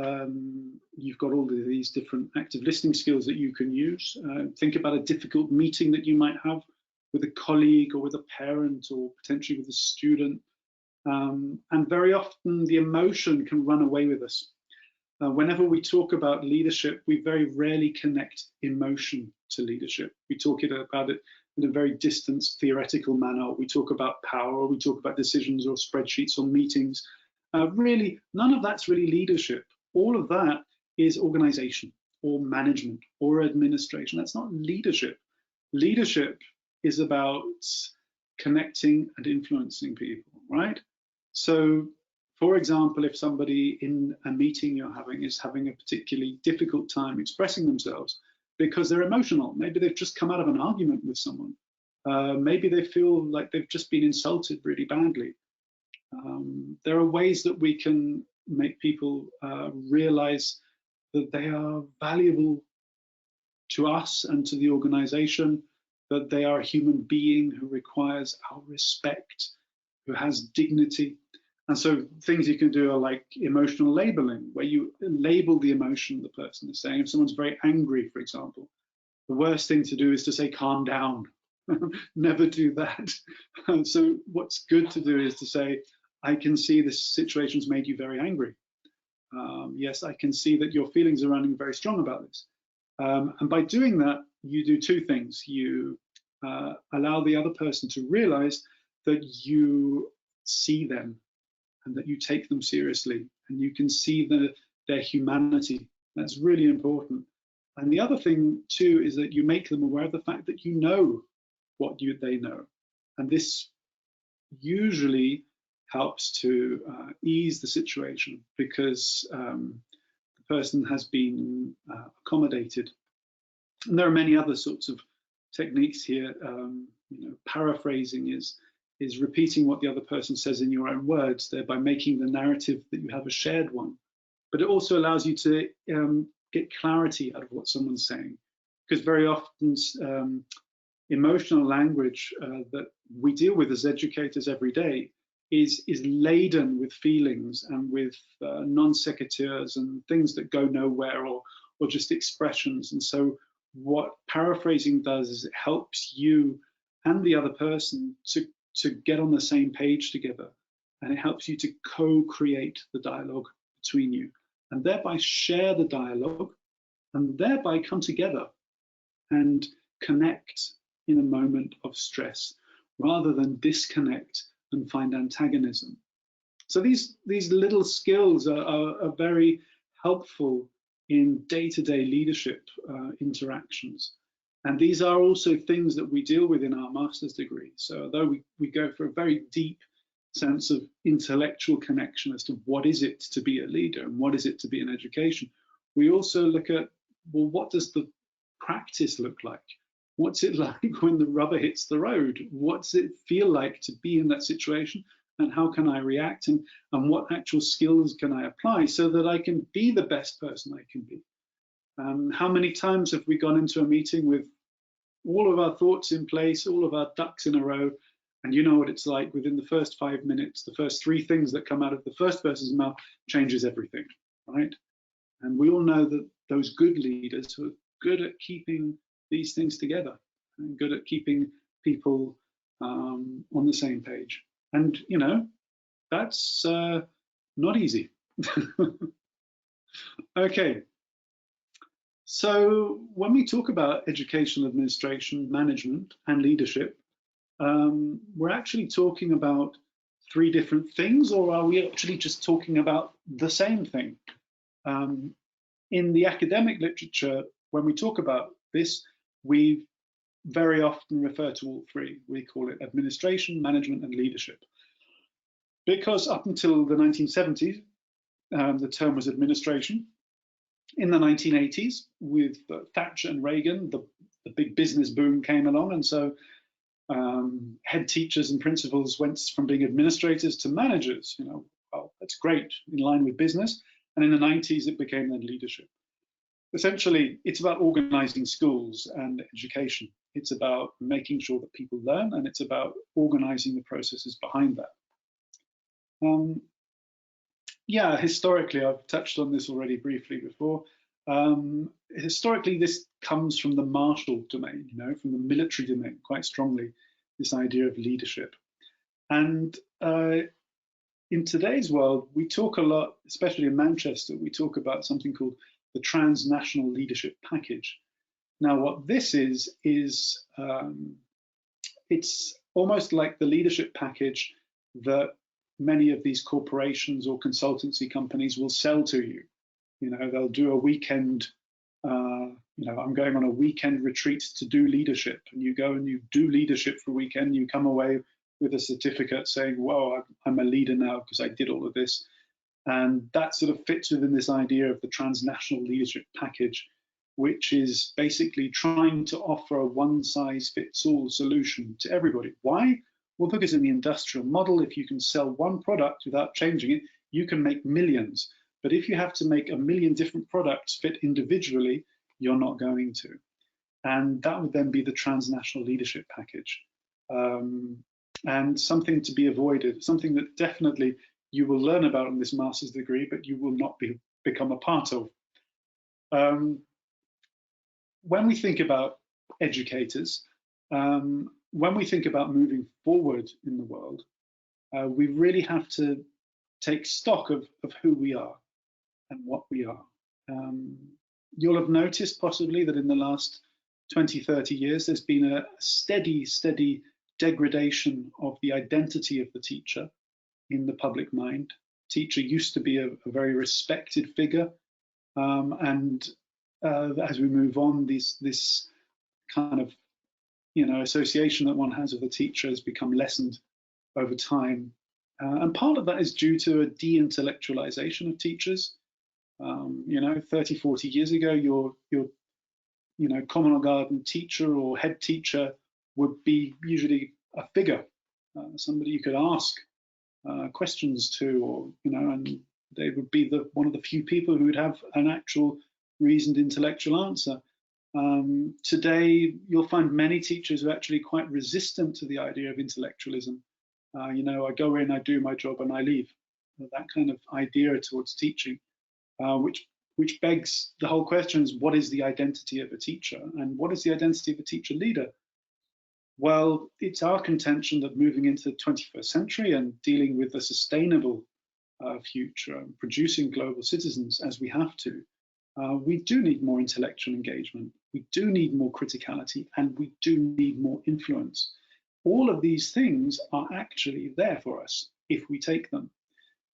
you've got all of these different active listening skills that you can use. Think about a difficult meeting that you might have with a colleague or with a parent or potentially with a student. And very often the emotion can run away with us. Whenever we talk about leadership, we very rarely connect emotion to leadership. We talk about it in a very distant theoretical manner. We talk about power, or we talk about decisions or spreadsheets or meetings. Really, none of that's really leadership. All of that is organization or management or administration. That's not leadership. Leadership is about connecting and influencing people, right? So, for example, if somebody in a meeting you're having is having a particularly difficult time expressing themselves because they're emotional, maybe they've just come out of an argument with someone, maybe they feel like they've just been insulted really badly. There are ways that we can make people realize that they are valuable to us and to the organization, that they are a human being who requires our respect, who has dignity. And so things you can do are like emotional labeling, where you label the emotion the person is saying. If someone's very angry, for example, the worst thing to do is to say, calm down. Never do that. So what's good to do is to say, I can see this situation's made you very angry. Yes, I can see that your feelings are running very strong about this. And by doing that, you do two things. You allow the other person to realize that you see them and that you take them seriously, and you can see their humanity. That's really important. And the other thing too is that you make them aware of the fact that you know what they know. And this usually helps to ease the situation because the person has been accommodated. And there are many other sorts of techniques here. Paraphrasing is repeating what the other person says in your own words, thereby making the narrative that you have a shared one. But it also allows you to get clarity out of what someone's saying, because very often emotional language that we deal with as educators every day is laden with feelings and with non sequiturs and things that go nowhere, or just expressions. And so what paraphrasing does is it helps you and the other person to get on the same page together, and it helps you to co-create the dialogue between you, and thereby share the dialogue, and thereby come together and connect in a moment of stress, rather than disconnect and find antagonism. So these little skills are very helpful in day-to-day leadership interactions. And these are also things that we deal with in our master's degree. So although we go for a very deep sense of intellectual connection as to what is it to be a leader and what is it to be in education, we also look at, well, what does the practice look like? What's it like when the rubber hits the road? What's it feel like to be in that situation? And how can I react? And what actual skills can I apply so that I can be the best person I can be? How many times have we gone into a meeting with all of our thoughts in place, all of our ducks in a row, and you know what it's like, within the first 5 minutes, the first 3 things that come out of the first person's mouth changes everything, right? And we all know that those good leaders who are good at keeping these things together and good at keeping people on the same page. And, you know, that's not easy. Okay. So when we talk about educational administration, management, and leadership, we're actually talking about 3 different things, or are we actually just talking about the same thing? In the academic literature, when we talk about this, we very often refer to all 3. We call it administration, management, and leadership. Because up until the 1970s, the term was administration. In the 1980s, with Thatcher and Reagan, the big business boom came along, and so head teachers and principals went from being administrators to managers. You know, well, that's great, in line with business. And in the 90s, it became then leadership. Essentially, it's about organizing schools and education. It's about making sure that people learn, and it's about organizing the processes behind that. Yeah, historically, I've touched on this already briefly before. Historically, this comes from the martial domain, you know, from the military domain, quite strongly, this idea of leadership. And in today's world, we talk a lot, especially in Manchester, we talk about something called the transnational leadership package. Now, what this is it's almost like the leadership package that many of these corporations or consultancy companies will sell to you. You know, they'll do a weekend, you know, I'm going on a weekend retreat to do leadership, and you go and you do leadership for a weekend, you come away with a certificate saying, whoa, I'm a leader now because I did all of this. And that sort of fits within this idea of the transnational leadership package, which is basically trying to offer a one-size-fits-all solution to everybody. Why? Well, because in the industrial model, if you can sell one product without changing it, you can make millions. But if you have to make a million different products fit individually, you're not going to. And that would then be the transnational leadership package. And something to be avoided, something that definitely you will learn about in this master's degree, but you will not become a part of. When we think about educators, when we think about moving forward in the world, we really have to take stock of who we are and what we are. You'll have noticed possibly that in the last 20, 30 years, there's been a steady degradation of the identity of the teacher in the public mind. Teacher used to be a very respected figure, and as we move on, this kind of, you know, association that one has of the teacher has become lessened over time, and part of that is due to a de-intellectualization of teachers. You know, 30, 40 years ago, your you know, common garden teacher or head teacher would be usually a figure, somebody you could ask questions to, or, you know, and they would be one of the few people who would have an actual reasoned intellectual answer. Today, you'll find many teachers who are actually quite resistant to the idea of intellectualism. You know, I go in, I do my job, and I leave. That kind of idea towards teaching, which which begs the whole question is, what is the identity of a teacher, and what is the identity of a teacher leader? Well, it's our contention that moving into the 21st century and dealing with a sustainable future and producing global citizens as we have to, we do need more intellectual engagement, we do need more criticality, and we do need more influence. All of these things are actually there for us if we take them.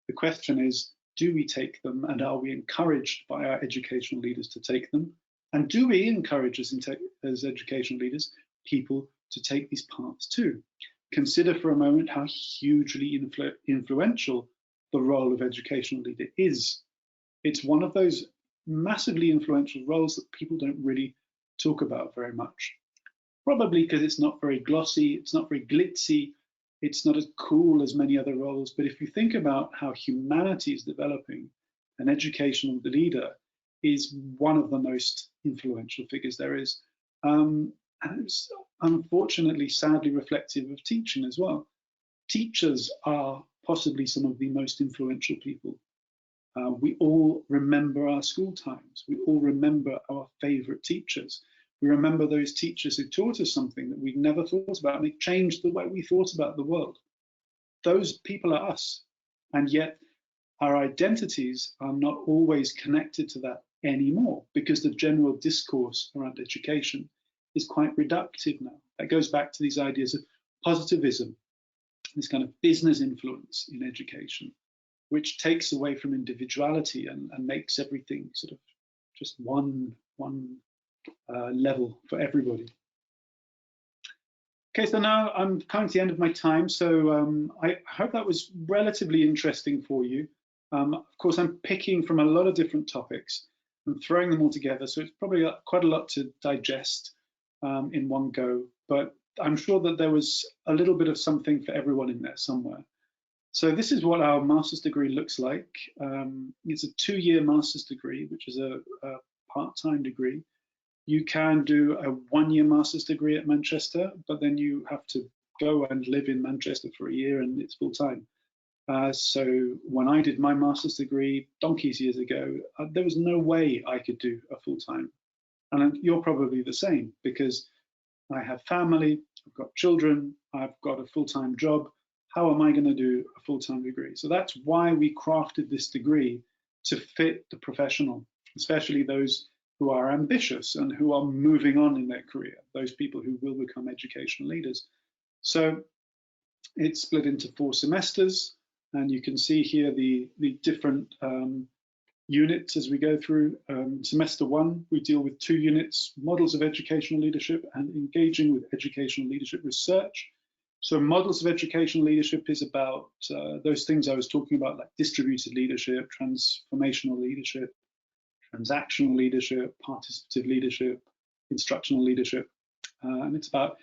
The question is, do we take them, and are we encouraged by our educational leaders to take them? And do we encourage as educational leaders people to take these paths too? Consider for a moment how hugely influential the role of educational leader is. It's one of those massively influential roles that people don't really talk about very much. Probably because it's not very glossy, it's not very glitzy, it's not as cool as many other roles. But if you think about how humanity is developing, an educational leader is one of the most influential figures there is. And it's unfortunately, sadly reflective of teaching as well. Teachers are possibly some of the most influential people. We all remember our school times. We all remember our favorite teachers. We remember those teachers who taught us something that we'd never thought about, and they changed the way we thought about the world. Those people are us, and yet our identities are not always connected to that anymore, because the general discourse around education is quite reductive now. That goes back to these ideas of positivism, this kind of business influence in education, which takes away from individuality and makes everything sort of just one level for everybody. Okay, so now I'm coming to the end of my time, so I hope that was relatively interesting for you. Of course, I'm picking from a lot of different topics and throwing them all together, so it's probably quite a lot to digest in one go, but I'm sure that there was a little bit of something for everyone in there somewhere. So this is what our master's degree looks like. It's a 2-year master's degree, which is a part-time degree. You can do a 1-year master's degree at Manchester, but then you have to go and live in Manchester for a year and it's full-time. So when I did my master's degree donkeys years ago, there was no way I could do a full-time. And you're probably the same, because I have family, I've got children, I've got a full-time job. How am I going to do a full-time degree? So that's why we crafted this degree, to fit the professional, especially those who are ambitious and who are moving on in their career, those people who will become educational leaders. So it's split into 4 semesters, and you can see here the different units as we go through. Semester 1, we deal with 2 units, models of educational leadership and engaging with educational leadership research. So models of educational leadership is about those things I was talking about, like distributed leadership, transformational leadership, transactional leadership, participative leadership, instructional leadership. And it's about,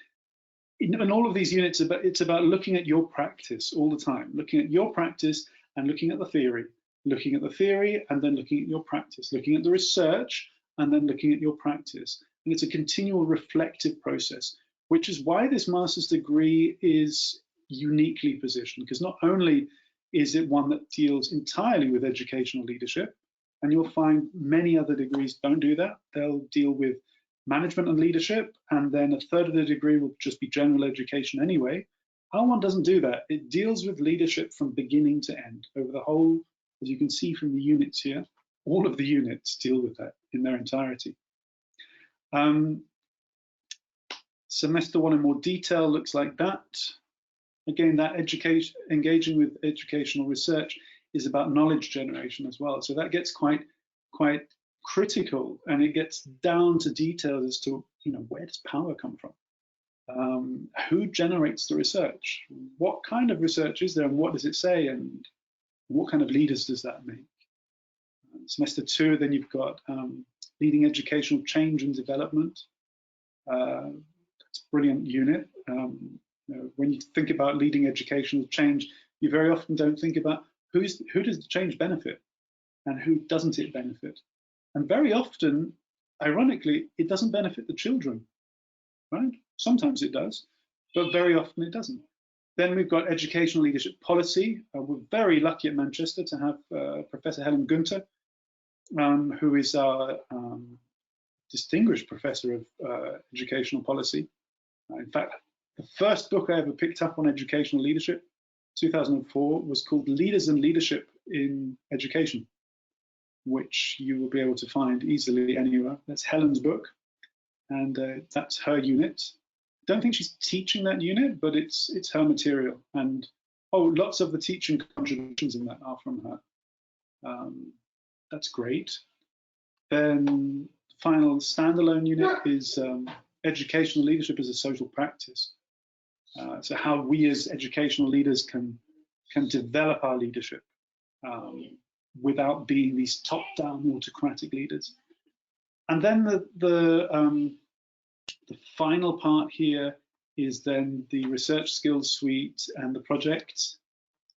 in all of these units, it's about looking at your practice all the time, looking at your practice and looking at the theory, and then looking at your practice, looking at the research and then looking at your practice. And it's a continual reflective process, which is why this master's degree is uniquely positioned, because not only is it one that deals entirely with educational leadership, and you'll find many other degrees don't do that. They'll deal with management and leadership, and then a third of the degree will just be general education anyway. Our one doesn't do that. It deals with leadership from beginning to end, over the whole, as you can see from the units here, all of the units deal with that in their entirety. Semester 1 in more detail looks like that. Again, that engaging with educational research is about knowledge generation as well. So that gets quite critical, and it gets down to details as to, where does power come from? Who generates the research? What kind of research is there, and what does it say, and what kind of leaders does that make? Semester 2, then you've got leading educational change and development. That's a brilliant unit. When you think about leading educational change, you very often don't think about who does the change benefit and who doesn't it benefit. And very often, ironically, it doesn't benefit the children, right? Sometimes it does, but very often it doesn't. Then we've got educational leadership policy. We're very lucky at Manchester to have Professor Helen Gunther, who is our distinguished professor of educational policy. In fact, the first book I ever picked up on educational leadership, 2004, was called Leaders and Leadership in Education, which you will be able to find easily anywhere. That's Helen's book, and that's her unit. Don't think she's teaching that unit, but it's her material. And lots of the teaching contributions in that are from her. That's great. Then final standalone unit is educational leadership as a social practice. So how we as educational leaders can develop our leadership without being these top-down autocratic leaders. And then the final part here is then the research skills suite and the project.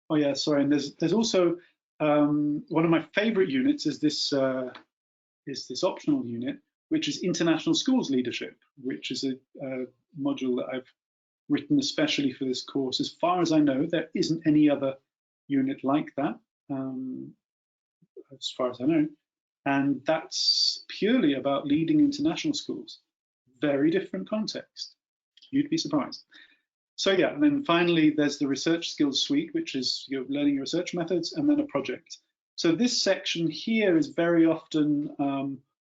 Oh yeah, sorry. And there's also one of my favorite units is this optional unit, which is international schools leadership, which is a module that I've written especially for this course. As far as I know, there isn't any other unit like that, as far as I know. And that's purely about leading international schools. Very different context. You'd be surprised. So yeah, and then finally, there's the research skills suite, which is learning your research methods, and then a project. So this section here is very often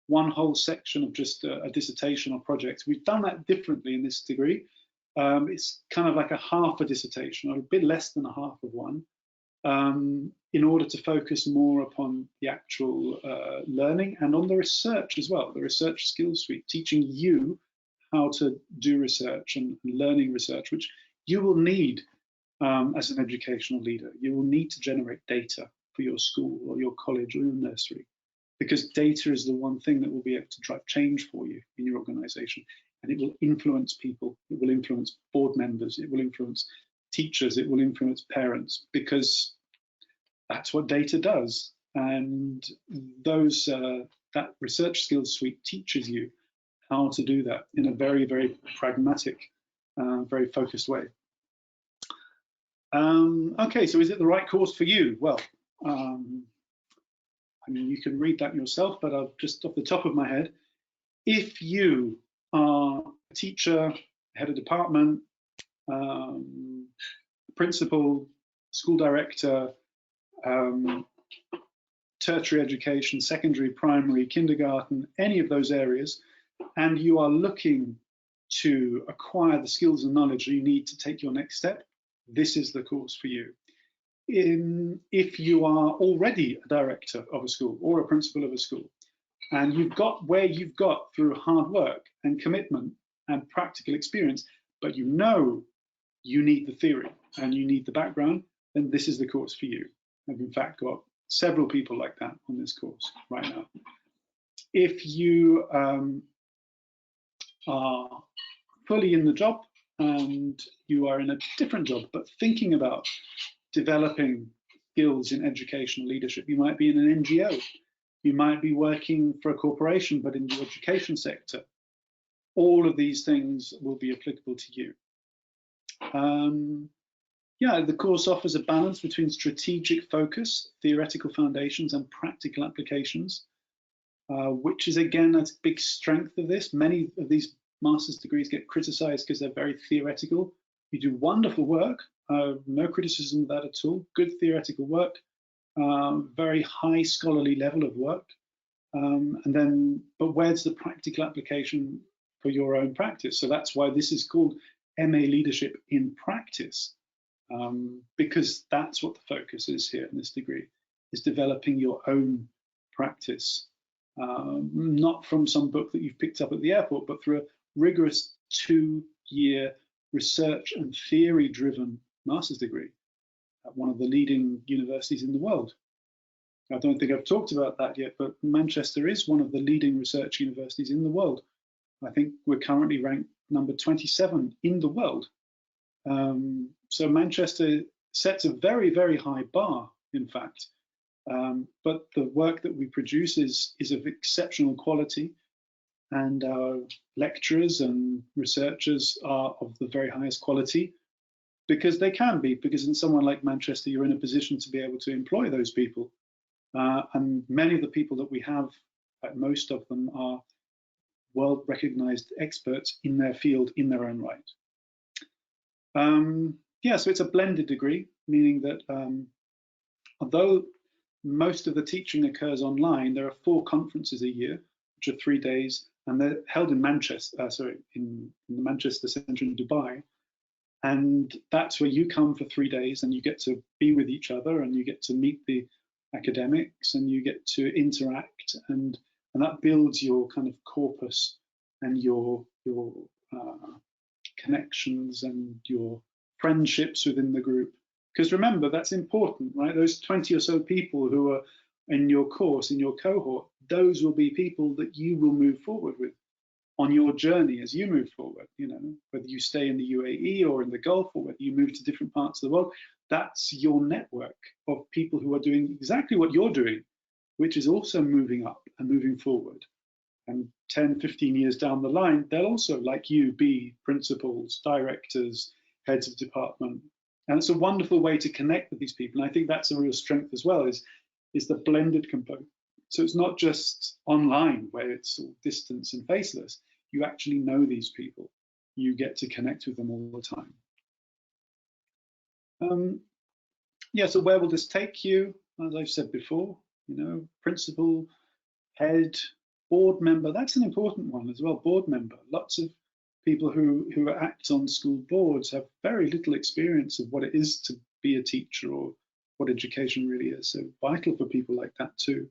one whole section of just a dissertation or project. We've done that differently in this degree. It's kind of like a half a dissertation, or a bit less than a half of one, in order to focus more upon the actual learning and on the research as well, the research skills suite, teaching you how to do research and learning research, which you will need as an educational leader. You will need to generate data for your school or your college or your nursery, because data is the one thing that will be able to drive change for you in your organization. And it will influence people, it will influence board members, it will influence teachers, it will influence parents, because that's what data does. And that research skills suite teaches you how to do that in a very, very pragmatic, very focused way. Okay, so is it the right course for you? Well, I mean, you can read that yourself, but I'll just off the top of my head, if you are a teacher, head of department, principal, school director, tertiary education, secondary, primary, kindergarten, any of those areas, and you are looking to acquire the skills and knowledge you need to take your next step, this is the course for you. If you are already a director of a school or a principal of a school, and you've got where you've got through hard work and commitment and practical experience, but you know you need the theory and you need the background, then this is the course for you. I've in fact got several people like that on this course right now. If you are fully in the job and you are in a different job, but thinking about developing skills in educational leadership, you might be in an NGO, you might be working for a corporation, but in the education sector. All of these things will be applicable to you. Yeah, the course offers a balance between strategic focus, theoretical foundations, and practical applications, which is again a big strength of this. Many of these master's degrees get criticized because they're very theoretical. You do wonderful work, no criticism of that at all, good theoretical work, very high scholarly level of work, but where's the practical application for your own practice? So that's why this is called MA Leadership in Practice, because that's what the focus is here in this degree, is developing your own practice, not from some book that you've picked up at the airport, but through a rigorous 2-year research and theory-driven master's degree at one of the leading universities in the world. I don't think I've talked about that yet, but Manchester is one of the leading research universities in the world. I think we're currently ranked number 27 in the world. So Manchester sets a very, very high bar, in fact. But the work that we produce is of exceptional quality, and our lecturers and researchers are of the very highest quality, because they can be, because in somewhere like Manchester, you're in a position to be able to employ those people and many of the people that we have, most of them are world-recognized experts in their field in their own right. Yeah, so it's a blended degree, meaning that although most of the teaching occurs online, there are 4 conferences a year, which are 3 days, and they're held in Manchester, in the Manchester Centre in Dubai. And that's where you come for 3 days, and you get to be with each other, and you get to meet the academics, and you get to interact, and that builds your kind of corpus and your connections and your friendships within the group. Because remember, that's important, right? Those 20 or so people who are in your course, in your cohort, those will be people that you will move forward with on your journey as you move forward. You know, whether you stay in the UAE or in the Gulf, or whether you move to different parts of the world, that's your network of people who are doing exactly what you're doing, which is also moving up and moving forward. And 10, 15 years down the line, they'll also, like you, be principals, directors, heads of department. And it's a wonderful way to connect with these people. And I think that's a real strength as well, is the blended component. So it's not just online where it's all distance and faceless. You actually know these people. You get to connect with them all the time. Yeah, so where will this take you? As I've said before, you know, principal, head, board member, that's an important one as well, board member. Lots of people who act on school boards have very little experience of what it is to be a teacher or what education really is. So vital for people like that too.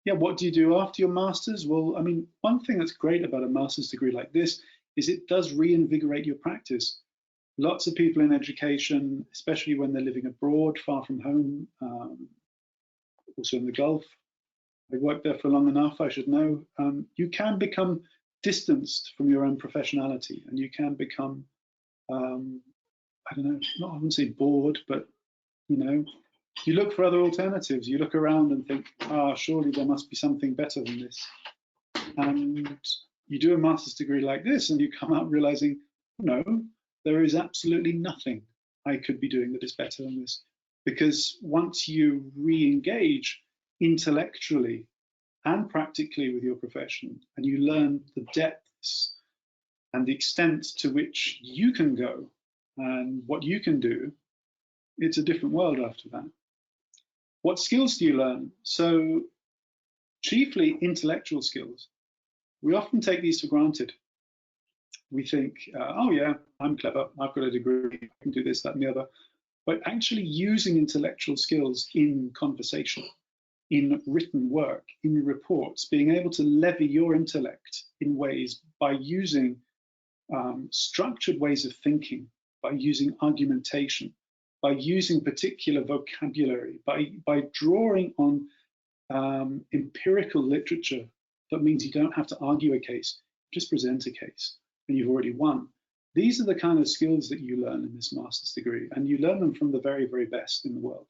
Yeah, what do you do after your master's? Well, I mean, one thing that's great about a master's degree like this is it does reinvigorate your practice. Lots of people in education, especially when they're living abroad, far from home, also in the Gulf, I worked there for long enough, I should know, you can become distanced from your own professionality, and you can become, I don't know, I wouldn't say bored, but, you know, you look for other alternatives. You look around and think, surely there must be something better than this. And you do a master's degree like this, and you come out realizing, no, there is absolutely nothing I could be doing that is better than this. Because once you re-engage intellectually and practically with your profession, and you learn the depths and the extent to which you can go and what you can do, it's a different world after that. What skills do you learn? So chiefly intellectual skills. We often take these for granted. We think, oh yeah, I'm clever, I've got a degree, I can do this, that, and the other. But actually using intellectual skills in conversation, in written work, in reports, being able to levy your intellect in ways by using structured ways of thinking, by using argumentation, by using particular vocabulary, by drawing on empirical literature. That means you don't have to argue a case, just present a case, and you've already won. These are the kind of skills that you learn in this master's degree, and you learn them from the very, very best in the world.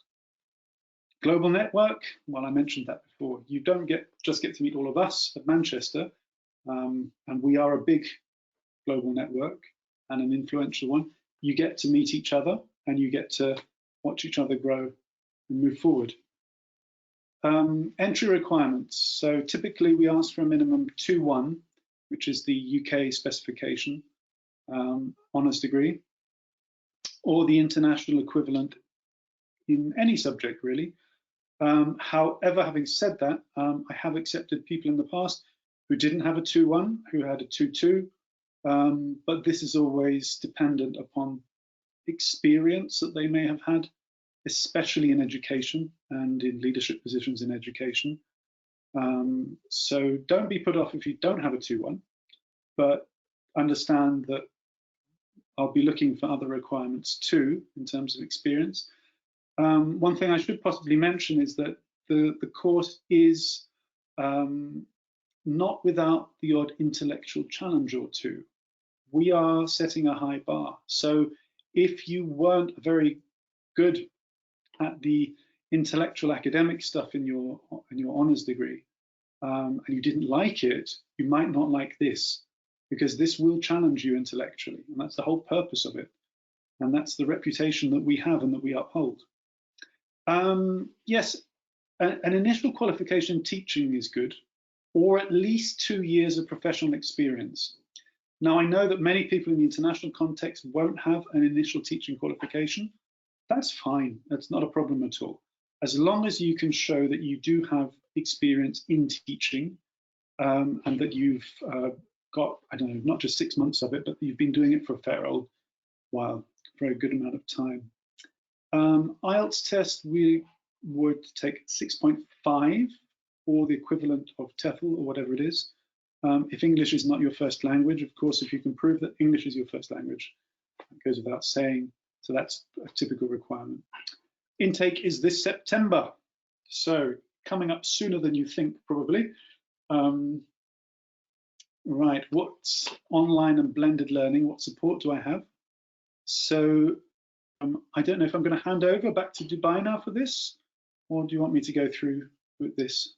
Global network, well, I mentioned that before. You don't just get to meet all of us at Manchester, and we are a big global network and an influential one. You get to meet each other, and you get to watch each other grow and move forward. Entry requirements. So typically we ask for a minimum 2-1, which is the UK specification, honours degree, or the international equivalent in any subject really. However, having said that, I have accepted people in the past who didn't have a 2-1, who had a 2-2, but this is always dependent upon experience that they may have had, especially in education and in leadership positions in education. So don't be put off if you don't have a 2-1, but understand that I'll be looking for other requirements too in terms of experience. One thing I should possibly mention is that the course is not without the odd intellectual challenge or two. We are setting a high bar. So if you weren't very good at the intellectual academic stuff in your honours degree, and you didn't like it, you might not like this, because this will challenge you intellectually, and that's the whole purpose of it. And that's the reputation that we have and that we uphold. Yes, an initial qualification in teaching is good, or at least 2 years of professional experience. Now, I know that many people in the international context won't have an initial teaching qualification. That's fine. That's not a problem at all. As long as you can show that you do have experience in teaching, and that you've got, I don't know, not just 6 months of it, but you've been doing it for a fair old while, for a good amount of time. IELTS test, we would take 6.5 or the equivalent of TOEFL or whatever it is. If English is not your first language, of course, if you can prove that English is your first language, it goes without saying. So that's a typical requirement. Intake is this September, so coming up sooner than you think, probably. Right, what's online and blended learning? What support do I have? So I don't know if I'm going to hand over back to Dubai now for this, or do you want me to go through with this?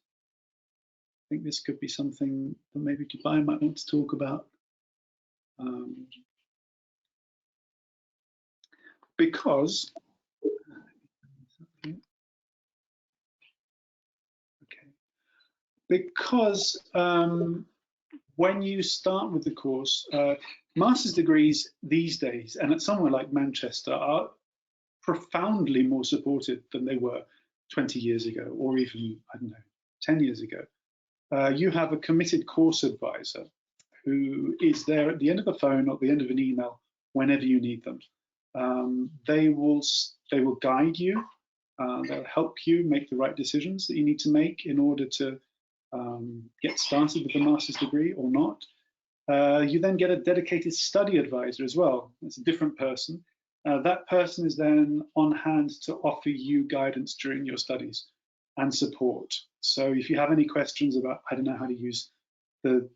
I think this could be something that maybe Dubai might want to talk about. Because when you start with the course, master's degrees these days, and at somewhere like Manchester, are profoundly more supported than they were 20 years ago, or even, I don't know, 10 years ago. You have a committed course advisor who is there at the end of the phone or at the end of an email whenever you need them. They will guide you. They'll help you make the right decisions that you need to make in order to get started with the master's degree or not. You then get a dedicated study advisor as well. It's a different person. That person is then on hand to offer you guidance during your studies and support. So if you have any questions about, I don't know how to use the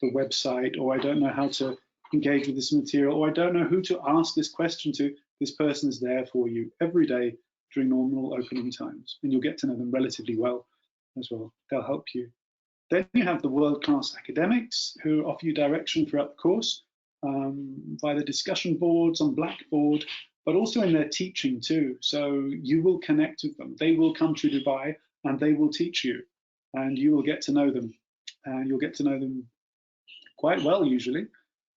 website, or I don't know how to engage with this material, or I don't know who to ask this question to, this person is there for you every day during normal opening times, and you'll get to know them relatively well as well. They'll help you. Then you have the world-class academics who offer you direction throughout the course via the discussion boards on Blackboard, but also in their teaching too. So you will connect with them. They will come to Dubai and they will teach you, and you will get to know them. And you'll get to know them quite well usually,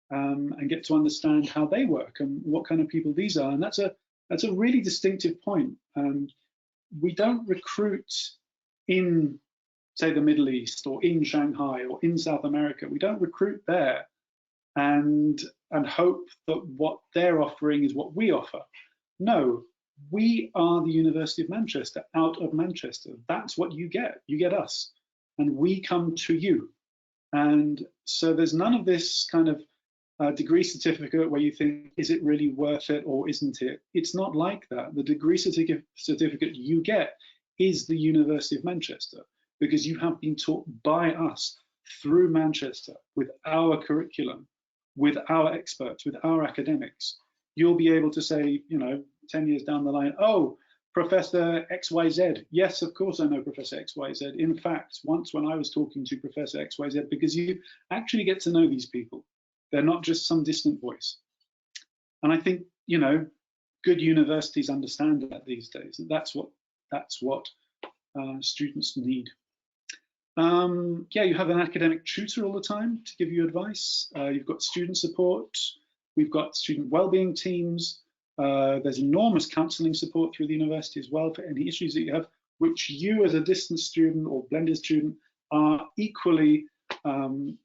and get to understand how they work and what kind of people these are. And that's a really distinctive point. We don't recruit in, say, the Middle East or in Shanghai or in South America. We don't recruit there and hope that what they're offering is what we offer. No, we are the University of Manchester, out of Manchester. That's what you get. You get us, and we come to you. And so there's none of this kind of degree certificate where you think, is it really worth it or isn't it? It's not like that. The degree certificate you get is the University of Manchester, because you have been taught by us through Manchester with our curriculum, with our experts, with our academics. You'll be able to say, 10 years down the line, oh, Professor XYZ. Yes, of course I know Professor XYZ. In fact, once when I was talking to Professor XYZ, because you actually get to know these people. They're not just some distant voice. And I think, good universities understand that these days. That's what students need. Yeah, you have an academic tutor all the time to give you advice. You've got student support. We've got student wellbeing teams. There's enormous counselling support through the university as well for any issues that you have, which you as a distance student or blended student are equally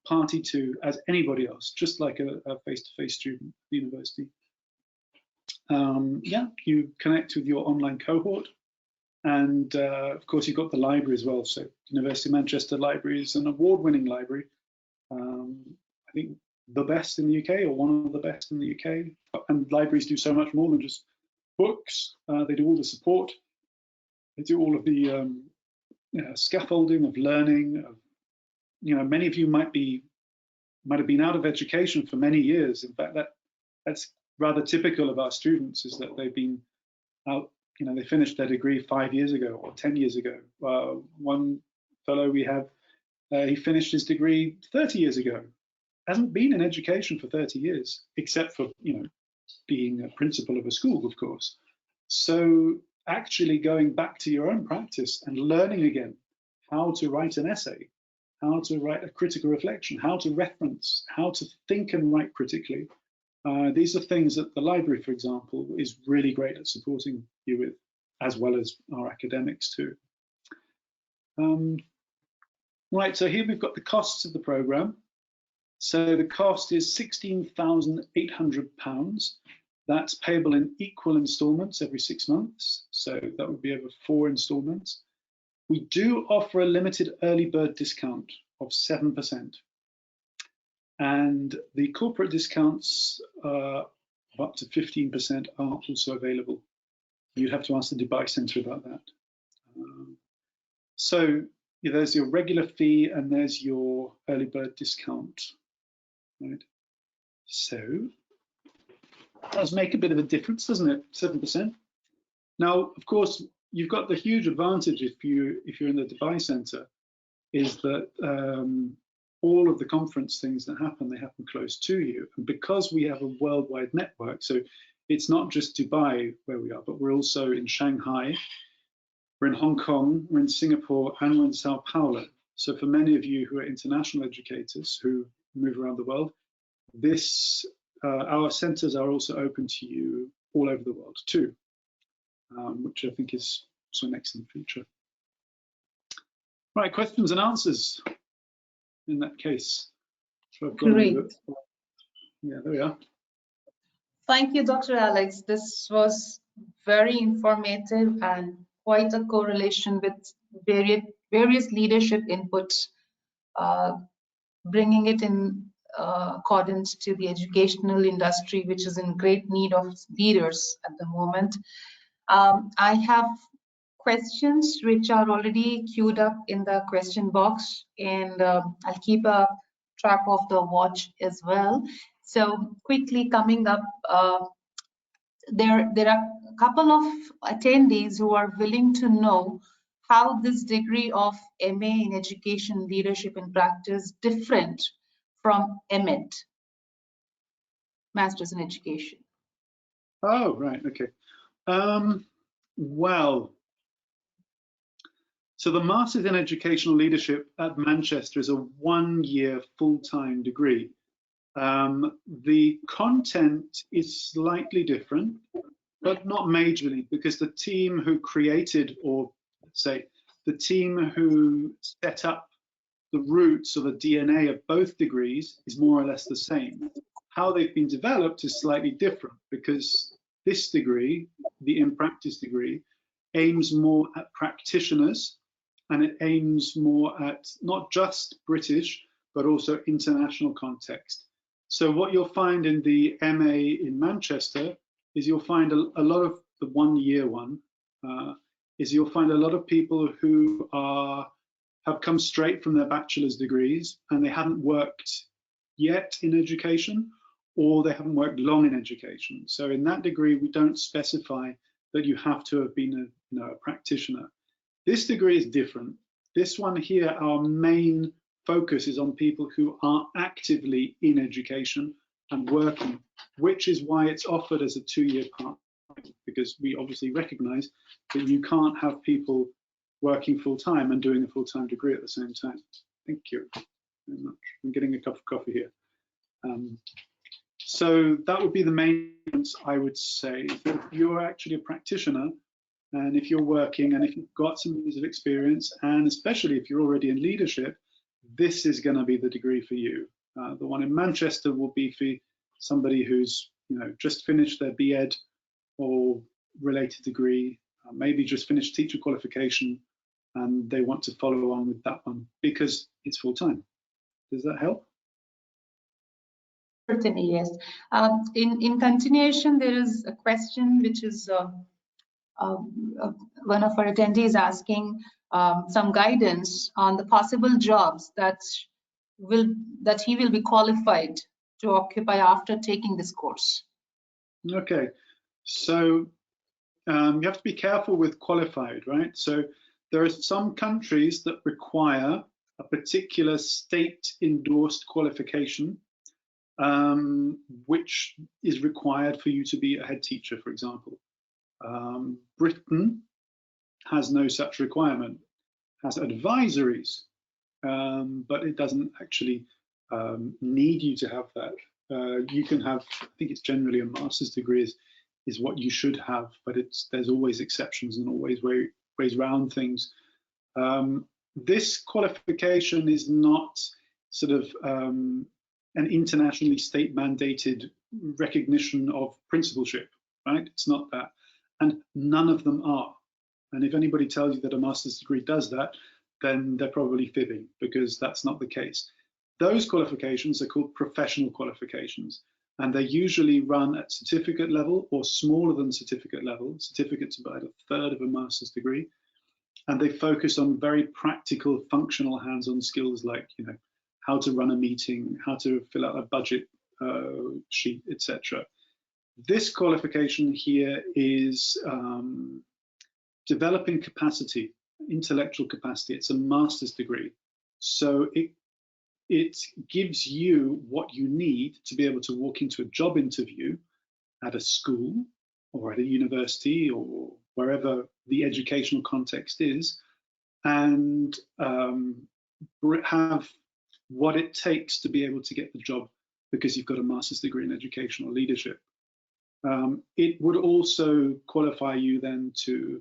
party to as anybody else, just like a face-to-face student at the university. Yeah, you connect with your online cohort. And of course, you've got the library as well. So University of Manchester Library is an award-winning library. I think the best in the UK, or one of the best in the UK. And libraries do so much more than just books. They do all the support. They do all of the scaffolding of learning. Many of you might have been out of education for many years. In fact, that's rather typical of our students, is that they've been out. They finished their degree 5 years ago or 10 years ago. One fellow we have, he finished his degree 30 years ago. Hasn't been in education for 30 years, except for being a principal of a school, of course. So actually going back to your own practice and learning again how to write an essay, how to write a critical reflection, how to reference, how to think and write critically. These are things that the library, for example, is really great at supporting you with, as well as our academics too. Right, so here we've got the costs of the programme. So the cost is £16,800. That's payable in equal instalments every 6 months. So that would be over 4 instalments. We do offer a limited early bird discount of 7%. And the corporate discounts of up to 15% are also available. You'd have to ask the Dubai Centre about that. So there's your regular fee and there's your early bird discount. Right. So that does make a bit of a difference, doesn't it? 7%. Now, of course, you've got the huge advantage if you're in the Dubai Centre, is that all of the conference things that happen, they happen close to you. And because we have a worldwide network, so it's not just Dubai where we are, but we're also in Shanghai, we're in Hong Kong, we're in Singapore, and we're in Sao Paulo. So for many of you who are international educators who move around the world, our centres are also open to you all over the world too, which I think is also an excellent feature. Right, questions and answers in that case. So I've gone Great. over. Yeah, there we are. Thank you, Dr. Alex. This was very informative and quite a correlation with various leadership inputs, bringing it in accordance to the educational industry, which is in great need of leaders at the moment. I have questions which are already queued up in the question box, and I'll keep a track of the watch as well. So quickly coming up, there are a couple of attendees who are willing to know how this degree of MA in Education, Leadership and Practice different from MEd, Masters in Education. Oh, right, okay. Well, so the Masters in Educational Leadership at Manchester is a 1-year full-time degree. The content is slightly different, but not majorly, because the team who created, or say, the team who set up the roots or the DNA of both degrees is more or less the same. How they've been developed is slightly different, because this degree, the In Practice degree, aims more at practitioners, and it aims more at not just British, but also international context. So what you'll find in the MA in Manchester is you'll find a lot of the 1-year one, is you'll find a lot of people who have come straight from their bachelor's degrees and they haven't worked yet in education, or they haven't worked long in education. So in that degree, we don't specify that you have to have been a practitioner. This degree is different. This one here, our main focus is on people who are actively in education and working, which is why it's offered as a 2-year part, because we obviously recognize that you can't have people working full-time and doing a full-time degree at the same time. Thank you very much. I'm getting a cup of coffee here. So that would be the main difference, I would say. If you're actually a practitioner, and if you're working, and if you've got some years of experience, and especially if you're already in leadership, this is going to be the degree for you. The one in Manchester will be for somebody who's just finished their BEd or related degree, maybe just finished teacher qualification, and they want to follow on with that one because it's full-time. Does that help? Certainly, yes. In continuation, there is a question which is one of our attendees asking some guidance on the possible jobs that he will be qualified to occupy after taking this course. Okay, so you have to be careful with qualified, right? So there are some countries that require a particular state-endorsed qualification, which is required for you to be a head teacher, for example. Britain has no such requirement, has advisories, but it doesn't actually need you to have that. You can have, I think it's generally a master's degree is what you should have, but there's always exceptions and always ways around things. This qualification is not sort of an internationally state-mandated recognition of principalship, right? It's not that, and none of them are. And if anybody tells you that a master's degree does that, then they're probably fibbing, because that's not the case. Those qualifications are called professional qualifications, and they usually run at certificate level or smaller than certificate level. Certificate's about a third of a master's degree, and they focus on very practical, functional, hands-on skills like, you know, how to run a meeting, how to fill out a budget sheet, etc. This qualification here is developing capacity, intellectual capacity. It's a master's degree, so it gives you what you need to be able to walk into a job interview at a school or at a university or wherever the educational context is, and have what it takes to be able to get the job because you've got a master's degree in educational leadership. It would also qualify you then to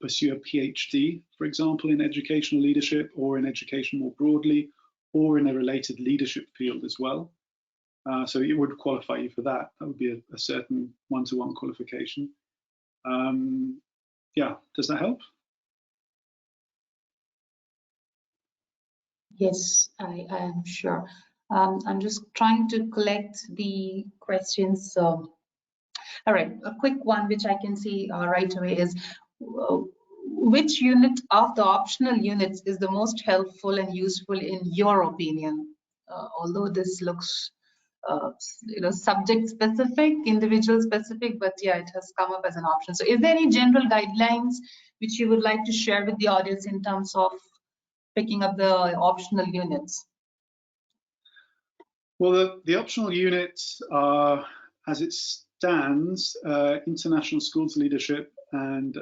pursue a PhD, for example, in educational leadership or in education more broadly, or in a related leadership field as well. So it would qualify you for that. That would be a certain one-to-one qualification. Yeah, does that help? Yes, I am sure. I'm just trying to collect the questions. All right, a quick one which I can see right away is, which unit of the optional units is the most helpful and useful in your opinion? Although this looks you know, subject specific, individual specific, but yeah, it has come up as an option. So is there any general guidelines which you would like to share with the audience in terms of picking up the optional units? Well, the optional units are, as it stands, international schools leadership and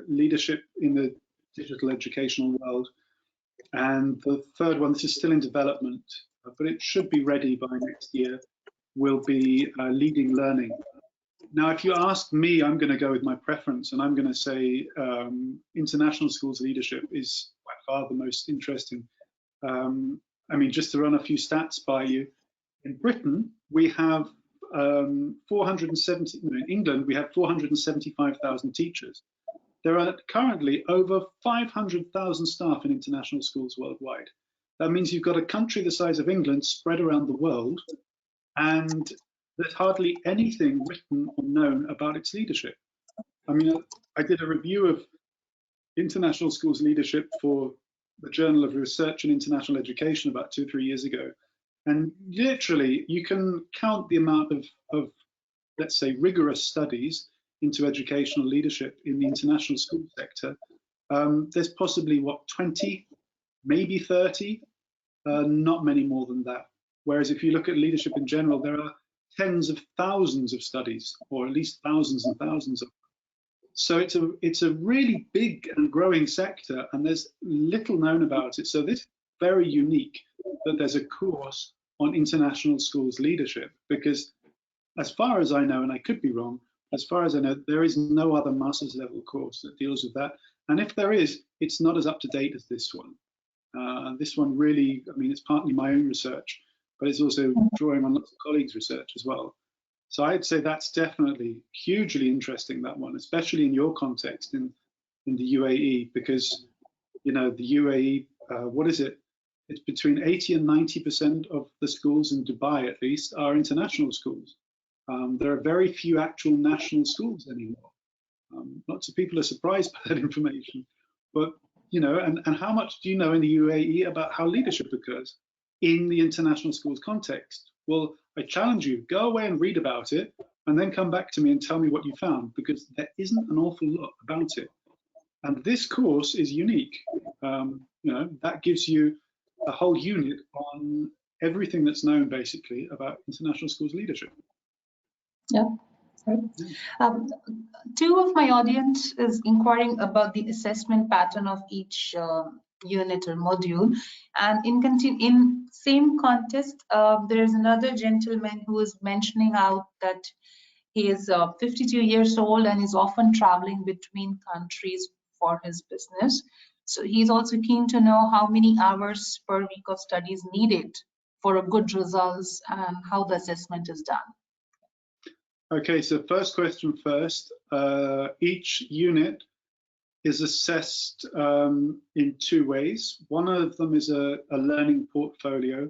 leadership in the digital educational world. And the third one, this is still in development, but it should be ready by next year, will be leading learning. Now, if you ask me, I'm going to go with my preference, and I'm going to say international schools leadership is by far the most interesting. I mean, just to run a few stats by you, in Britain, we have 470, no, in England, we have 475,000 teachers. There are currently over 500,000 staff in international schools worldwide. That means you've got a country the size of England spread around the world, and there's hardly anything written or known about its leadership. I mean, I did a review of international schools leadership for the Journal of Research and International Education about 2 or 3 years ago. And literally, you can count the amount of, let's say, rigorous studies into educational leadership in the international school sector. There's possibly, what, 20, maybe 30, not many more than that. Whereas if you look at leadership in general, there are tens of thousands of studies, or at least thousands and thousands of them. So it's a really big and growing sector, and there's little known about it. So this is very unique that there's a course on international schools leadership, because as far as I know, and I could be wrong, as far as I know, there is no other master's level course that deals with that. And if there is, it's not as up to date as this one. This one really, I mean, it's partly my own research, but it's also drawing on lots of colleagues' research as well. So I'd say that's definitely hugely interesting, that one, especially in your context in the UAE, because, you know, the UAE, what is it? It's between 80 and 90% of the schools in Dubai, at least, are international schools. There are very few actual national schools anymore. Lots of people are surprised by that information. But, you know, and how much do you know in the UAE about how leadership occurs in the international schools context? Well, I challenge you, go away and read about it, and then come back to me and tell me what you found, because there isn't an awful lot about it. And this course is unique. You know, that gives you a whole unit on everything that's known, basically, about international schools leadership. Yeah, Two of my audience is inquiring about the assessment pattern of each unit or module, and in same context, there is another gentleman who is mentioning out that he is 52 years old and is often traveling between countries for his business. So he's also keen to know how many hours per week of studies needed for a good results and how the assessment is done. Okay, so first question first. Each unit is assessed in two ways. One of them is a learning portfolio,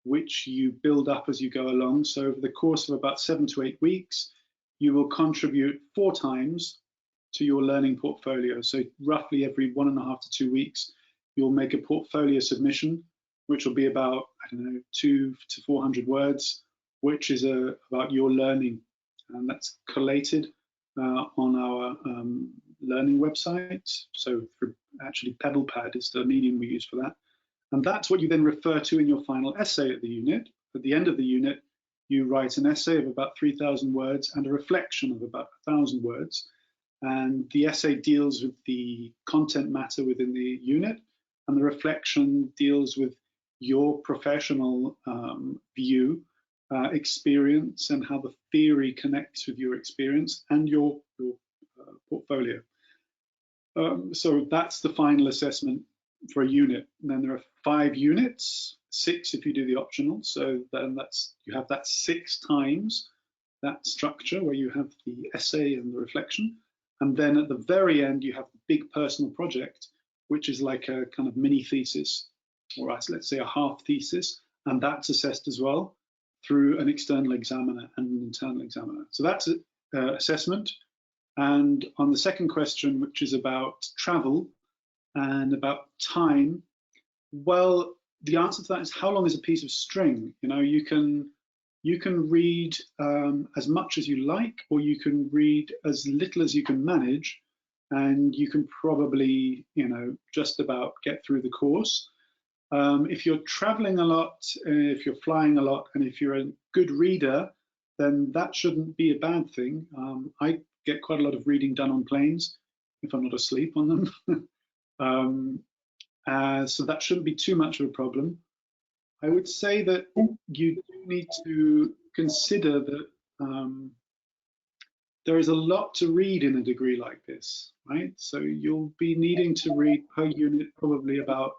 which you build up as you go along. So over the course of about 7 to 8 weeks, you will contribute 4 times to your learning portfolio. So roughly every 1.5 to 2 weeks, you'll make a portfolio submission, which will be about, I don't know, 200 to 400 words, which is about your learning. And that's collated on our learning website. So actually PebblePad is the medium we use for that. And that's what you then refer to in your final essay at the unit. At the end of the unit, you write an essay of about 3,000 words and a reflection of about 1,000 words. And the essay deals with the content matter within the unit, and the reflection deals with your professional view, experience, and how the theory connects with your experience and your portfolio. So that's the final assessment for a unit. And then there are 5 units, 6 if you do the optional. So then you have that 6 times that structure where you have the essay and the reflection. And then at the very end, you have the big personal project, which is like a kind of mini thesis, or let's say a half thesis. And that's assessed as well through an external examiner and an internal examiner. So that's assessment. And on the second question, which is about travel and about time, well, the answer to that is how long is a piece of string? You know, you can read as much as you like, or you can read as little as you can manage, and you can probably, you know, just about get through the course. If you're traveling a lot, if you're flying a lot, and if you're a good reader, then that shouldn't be a bad thing. I get quite a lot of reading done on planes if I'm not asleep on them. So that shouldn't be too much of a problem. I would say that you do need to consider that there is a lot to read in a degree like this, right? So you'll be needing to read per unit probably about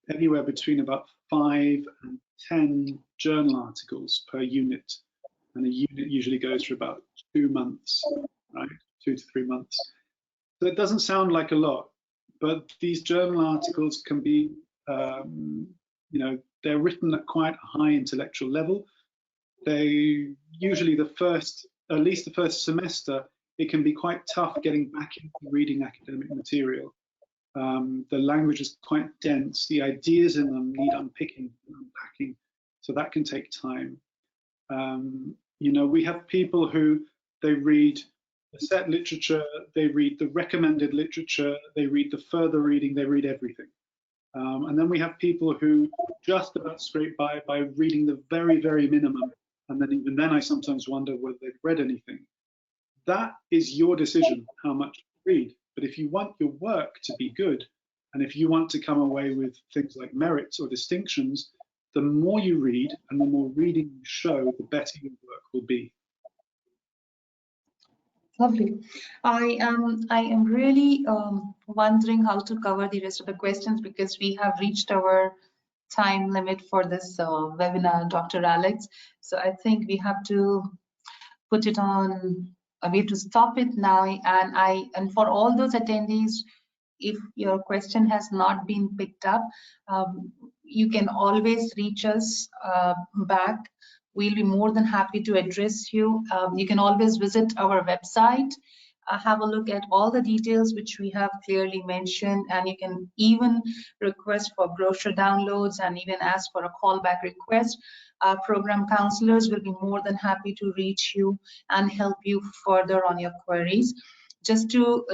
anywhere between about 5 and 10 journal articles per unit. And a unit usually goes for about 2 months, right? 2 to 3 months. So it doesn't sound like a lot, but these journal articles can be, you know, they're written at quite a high intellectual level. They usually at least the first semester, it can be quite tough getting back into reading academic material. The language is quite dense. The ideas in them need unpicking and unpacking, so that can take time. You know, we have people who they read the set literature, they read the recommended literature, they read the further reading, they read everything. And then we have people who just about scrape by reading the very, very minimum. And then even then I sometimes wonder whether they've read anything. That is your decision, how much to read. But if you want your work to be good, and if you want to come away with things like merits or distinctions, the more you read and the more reading you show, the better your work will be. Lovely. I am really wondering how to cover the rest of the questions because we have reached our time limit for this webinar, Dr. Alex. So I think we have to put it on. We have to stop it now. And for all those attendees, if your question has not been picked up, you can always reach us back. We'll be more than happy to address you. You can always visit our website, have a look at all the details which we have clearly mentioned, and you can even request for brochure downloads and even ask for a callback request. Our program counselors will be more than happy to reach you and help you further on your queries. Just to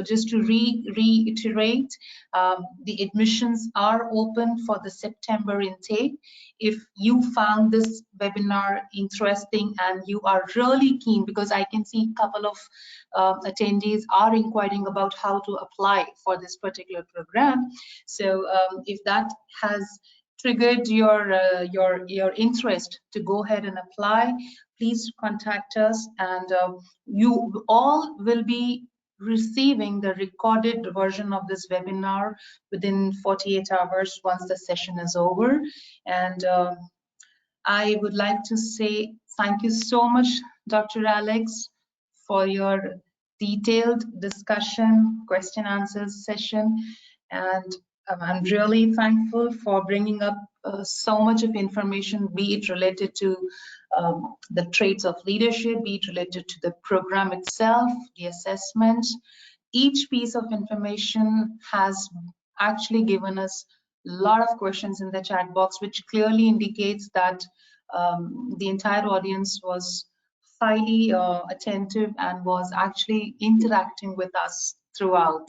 reiterate, the admissions are open for the September intake. If you found this webinar interesting and you are really keen, because I can see a couple of attendees are inquiring about how to apply for this particular program. So if that has triggered your interest to go ahead and apply, please contact us, and you all will be receiving the recorded version of this webinar within 48 hours once the session is over. And I would like to say thank you so much, Dr. Alex, for your detailed discussion, question answers session. And I'm really thankful for bringing up so much of information, be it related to the traits of leadership, be it related to the program itself, the assessment. Each piece of information has actually given us a lot of questions in the chat box, which clearly indicates that the entire audience was highly attentive and was actually interacting with us throughout.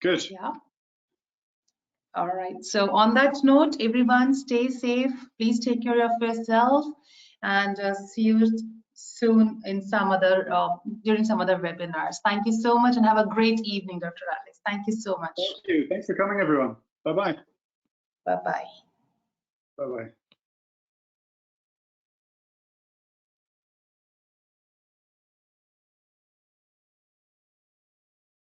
Good. Yeah. All right. So on that note, everyone stay safe. Please take care of yourself, and see you soon in some other during some other webinars. Thank you so much, and have a great evening, Dr. Alex. Thank you so much. Thank you. Thanks for coming, everyone. Bye-bye. Bye-bye. Bye-bye.